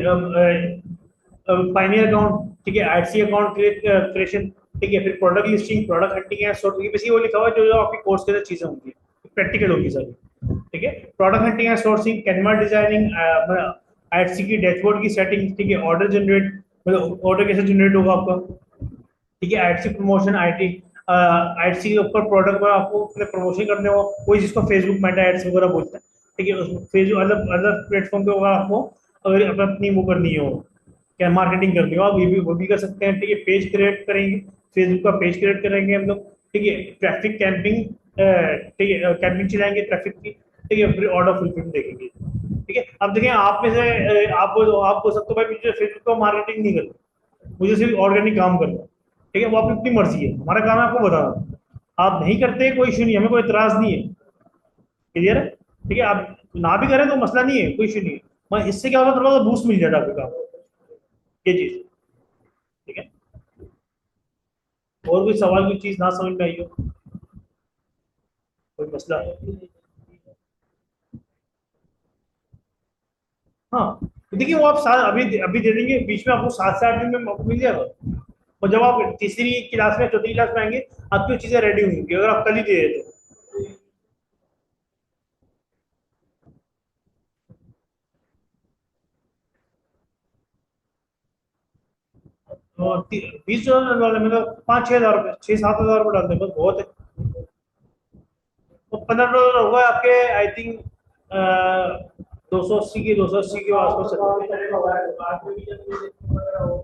पाइनियर अकाउंट, ठीक है, आईटीसी अकाउंट क्रिएशन, ठीक है, फिर प्रोडक्ट लिस्टिंग, प्रोडक्ट हंटिंग है, सॉर्ट, ये बेसिकली वो लिखा हुआ है जो जो आपकी कोर्स के अंदर चीजें होंगी, प्रैक्टिकल होगी सारी, ठीक है, प्रोडक्ट हंटिंग है, सोर्सिंग, कैनवा डिजाइनिंग, आईटीसी की डैशबोर्ड की सेटिंग, ठीक है, ऑर्डर जनरेट, मतलब ऑर्डर कैसे जनरेट होगा आपका, ठीक है, आईटीसी प्रमोशन, आईटीसी के ऊपर प्रोडक्ट में आपको अपने प्रमोशन करने हो, कोई जिसको फेसबुक मेटा एड्स वगैरह बोलते हैं, ठीक है, उसको फेसबुक अलग अलग प्लेटफॉर्म पे होगा, आपको अगर अपनी वो करनी हो, क्या मार्केटिंग करनी हो, आप ये भी वो भी कर सकते हैं, ठीक है, पेज क्रिएट करेंगे, फेसबुक का पेज क्रिएट करेंगे हम लोग, ठीक है, ट्रैफिक कैंपिंग, ठीक है, कैंपिंग चलाएंगे ट्रैफिक की, ठीक है, फिर ऑर्डर फुलफिलमेंट देखेंगे, ठीक है। अब देखिए, आप में से आप बोल सकते हो भाई मुझे फेसबुक का मार्केटिंग नहीं करना, मुझे सिर्फ ऑर्गेनिक काम करना है, ठीक है, वो आपकी अपनी मर्जी है, हमारा काम है आपको बताना, आप नहीं करते कोई इशू नहीं, हमें कोई इतराज नहीं है, क्लियर है, ठीक है, आप ना भी करें तो मसला नहीं है, कोई इशू नहीं है, मैं इससे क्या होता है, थोड़ा सा बूस्ट मिल जाता है आपके काम, ये चीज, ठीक है। और कोई सवाल, कोई चीज ना समझ में आई हो, कोई मसला, हाँ, तो देखिए वो आप अभी अभी दे देंगे, बीच में आपको 7 से 8 दिन में आपको मिल जाएगा, और जब आप तीसरी क्लास में चौथी क्लास में आएंगे, आपकी वो चीजें रेडी होंगी, अगर आप कल ही दे देते, तो 20,000 वाले मतलब 5-6 हज़ार रुपये, 6-7 हज़ार रुपये डाल दें बस, बहुत है, तो $15 होगा आपके, आई थिंक 280 के आसपास चल रहा है। बाद में भी जब ये वगैरह हो,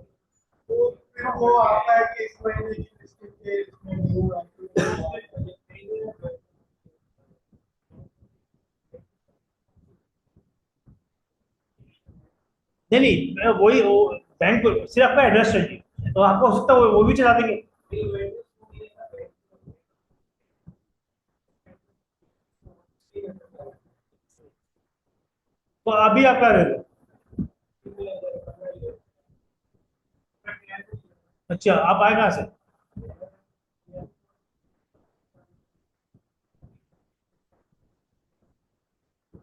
तो फिर वो आता है कि इस महीने की के इसमें न्यू नहीं नहीं, वही बैंक सिर्फ आपका एड्रेस चाहिए, तो आपको हो सकता है वो भी चला देंगे। तो अभी आप कहाँ रह रहे हो? अच्छा, आप आए कहाँ से?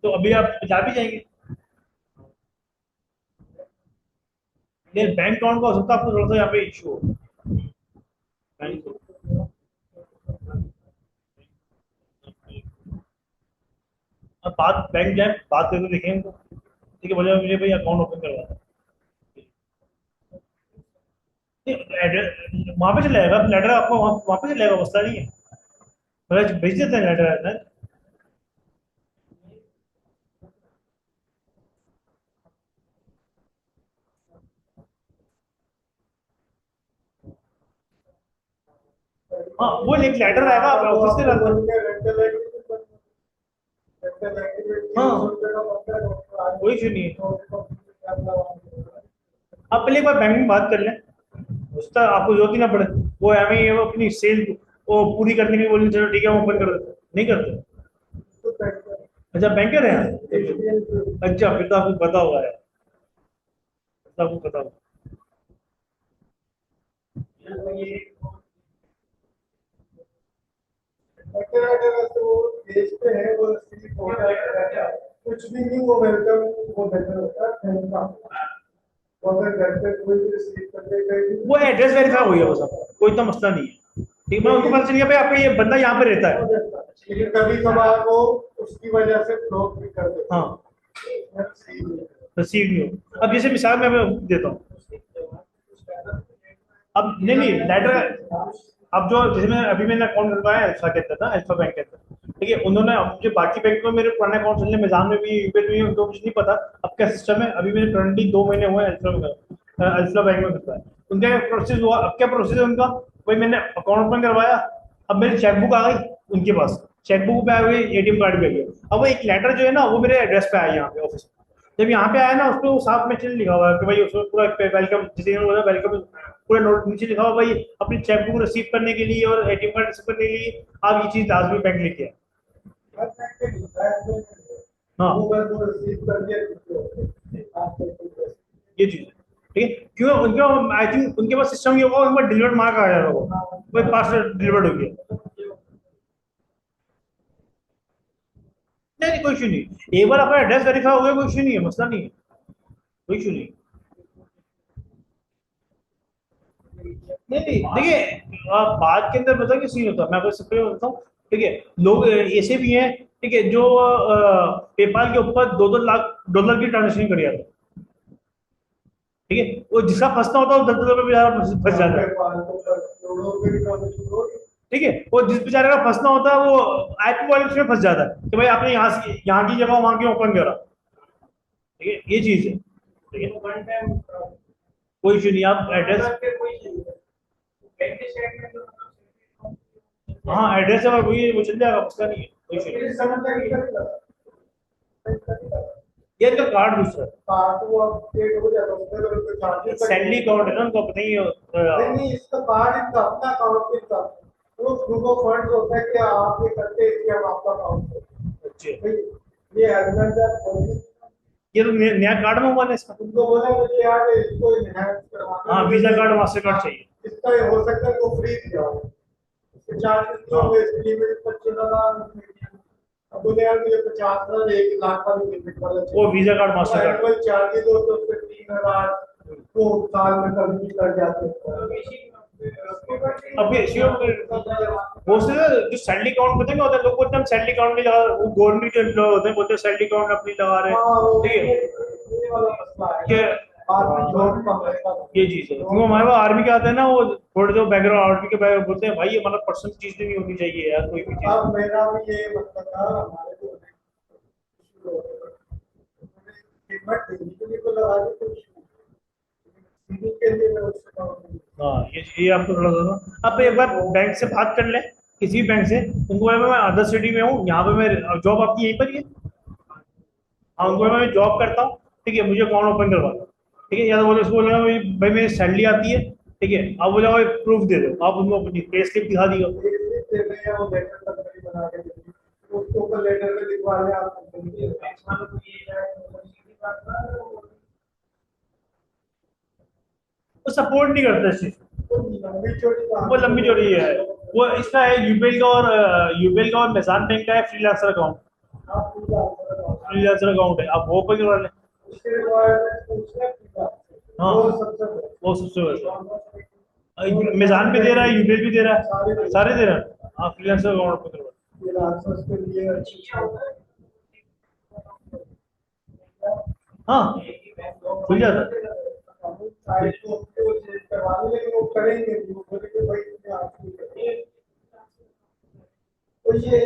तो अभी आप जा भी जाएंगे? नहीं, बैंक अकाउंट का हो सकता है आपको थोड़ा सा यहाँ पे इशू हो। बैंक, अब बात बैंक जाए, बात करके देखेंगे तो। ठीक है, बोले मुझे भाई अकाउंट ओपन करवा दो। वहाँ पे चला जाएगा लेटर, आपको वहाँ पे चला जाएगा, मसला नहीं है। मतलब भेज देते हैं लेटर। हाँ, वो एक लेटर आएगा, आप ऑफिस से लाते हैं। हाँ, कोई इशू नहीं है। आप पहले एक बार बैंक में बात कर लें, उसका आपको जरूरत ही ना पड़े। वो हमें वो अपनी सेल वो पूरी करने के लिए बोलें, चलो ठीक है हम ओपन कर देते हैं। नहीं करते? अच्छा, बैंकर है यहाँ? अच्छा, फिर तो आपको पता होगा यार, फिर तो आपको पता होगा। भेजते हैं वो रिसीव होता है, कुछ भी नहीं वो वेलकम, वो बेटर होता है थैंक यू। वो अगर घर पे कोई भी रिसीव करते कहीं वो एड्रेस वेरीफाई हो गया, वो सब कोई तो मसला नहीं है। ठीक है, मैं उनको पता चल गया भाई आपका ये बंदा यहाँ पे रहता है। लेकिन कभी कभार वो उसकी वजह से ब्लॉक भी कर देते हाँ, रिसीव नहीं हो। अब जैसे मिसाल मैं देता हूँ। अब नहीं नहीं, लेटर, अब जो जैसे मैं अभी मैंने अकाउंट खुलवाया है अल्फा के अंदर ना, अल्फा बैंक के अंदर। ठीक है, उन्होंने अब मुझे बाकी बैंक में मेरे पुराने अकाउंट चलने, मिजान में भी, यूबेट में भी, उनको मुझे नहीं पता अब क्या सिस्टम है। अभी मेरे करंटली 2 महीने हुए हैं अल्फा में, अल्फा बैंक में खुलवाया। उनका क्या प्रोसेस हुआ, अब क्या प्रोसेस है उनका? भाई मैंने अकाउंट ओपन करवाया, अब मेरी चेकबुक आ गई उनके पास, चेकबुक पे आ गई, एटीएम कार्ड भी आ गया। अब वो एक लेटर जो है ना, वो मेरे एड्रेस पे आया यहाँ पे ऑफिस में। जब यहाँ पे आया ना, उसको साफ में चीज लिखा हुआ है कि भाई उसमें पूरा वेलकम, जिसे बोला वेलकम, पूरा नोट नीचे लिखा हुआ भाई अपनी चेकबुक रिसीव करने के लिए और एटीएम कार्ड रिसीव करने के लिए आप ये चीज लाजमी बैंक लेके आए। हाँ, वो बस वो रिसीव कर दिया आपको। ये चीज है। ठीक है, क्यों उनके आई थिंक उनके पास सिस्टम ये होगा, उनके पास डिलीवर्ड मार्क आ जाएगा, वो भाई पार्सल डिलीवर्ड हो गया। नहीं नहीं, कोई इशू नहीं, एक बार आपका एड्रेस वेरीफाई हो गया, कोई इशू नहीं है, मसला नहीं है, कोई इशू नहीं। नहीं नहीं, देखिए आप बात के अंदर पता क्या सीन होता है, मैं आपको सिंपल बताता हूँ। ठीक है, लोग ऐसे भी हैं, ठीक है, जो पेपाल के ऊपर 2-2 लाख डॉलर की ट्रांजेक्शन कर जाते हैं। ठीक है, वो जिसका फंसना होता है वो 10 रुपये फंस जाता है। ठीक है, वो जिस बेचारे का फंसना होता है वो आईपी वॉलेट में फंस जाता है कि भाई आपने यहाँ से यहाँ की जगह वहां की ओपन करा। ठीक है, ये चीज है। ठीक है, कोई इशू नहीं, आप एड्रेस, हाँ एड्रेस है वही, वो चल जाएगा, मसला नहीं है, कोई इशू नहीं। ये इनका कार्ड दूसरा सैलरी अकाउंट है ना उनका, पता ही नहीं, इसका कार्ड इनका अपना अकाउंट इनका वो ग्रुप ऑफ फंड्स होता है कि आप ये करते हैं कि हम आपका अकाउंट अच्छे। ये हस्बैंड ये तो नया कार्ड में हुआ ना इसका। उनको बोला मुझे यार इसको इनहैंस करवाना, हाँ, वीजा कार्ड मास्टर कार्ड चाहिए। इसका ये हो सकता है वो फ्री दिया हो, इसके चार्जेस नहीं होंगे, इसके लिमिट 25,000। अब बोले यार मुझे 50,000 1 लाख का भी लिमिट वाला चाहिए, वो visa card master card. Annual charges हो तो उसके 3,000 वो साल में कभी भी कर जाते हैं। अभी वो से जो सैलरी अकाउंट पता क्या होता है, लोग बोलते हैं हम सैलरी अकाउंट नहीं लगा, वो गवर्नमेंट के एम्प्लॉय होते हैं, बोलते हैं सैलरी अकाउंट अपनी लगा रहे हैं। ठीक है, ये वाला मसला है कि ये चीज है, क्योंकि हमारे पास आर्मी के आते हैं ना, वो थोड़े जो बैकग्राउंड आर्मी के बैकग्राउंड बोलते हैं भाई ये मतलब पर्सनल चीज नहीं होनी चाहिए यार, कोई भी चीज। अब मेरा भी ये मतलब था, हमारे को कीमत देने के लिए तो लगा दी, कुछ के लिए मैं उसका हाँ, ये आपको थोड़ा सा, आप एक बार बैंक से बात कर ले, किसी भी बैंक से, उनको बोले मैं अदर सिटी में हूँ, यहाँ पे मैं जॉब आपकी यहीं पर ही है। हाँ, उनको बोले मैं जॉब करता हूँ, ठीक है, मुझे अकाउंट ओपन करवा दो, ठीक है, या तो बोले उसको बोला भाई भाई मेरी सैलरी आती है, ठीक है, आप बोले भाई प्रूफ दे दो, आप उनको अपनी पे स्लिप दिखा दियो। ये दे रहे हैं वो लेटर कंपनी बना के देती है। उसके ऊपर लेटर में लिखवा रहे आप कंपनी के बेंचमार्क को ये है सीधी बात ना वो सपोर्ट नहीं करते इस चीज को। वो लंबी चौड़ी वो कहानी लंबी चौड़ी है, वो इसका है यूबीएल का, और यूबीएल का और निशान बैंक का है फ्रीलांसर अकाउंट। आप पूरा आंसर फ्रीलांसर अकाउंट है, आप वो ओपन करवा लें। उसके रिक्वायरमेंट पूछना पूरा हाँ, वो सबसे वो सबसे वैसा, बेस्ट मिजान भी दे रहा है, यूबीएल भी दे रहा है, सारे सारे दे रहे हैं, आप फ्रीलांसर अकाउंट ओपन करवा ये आंसर्स के लिए अच्छी हाँ, खुल जाता है। साइट को चेंज करवा दें, लेकिन वो करेंगे नहीं, वो बोलेंगे भाई तुमने आज नहीं करी। तो ये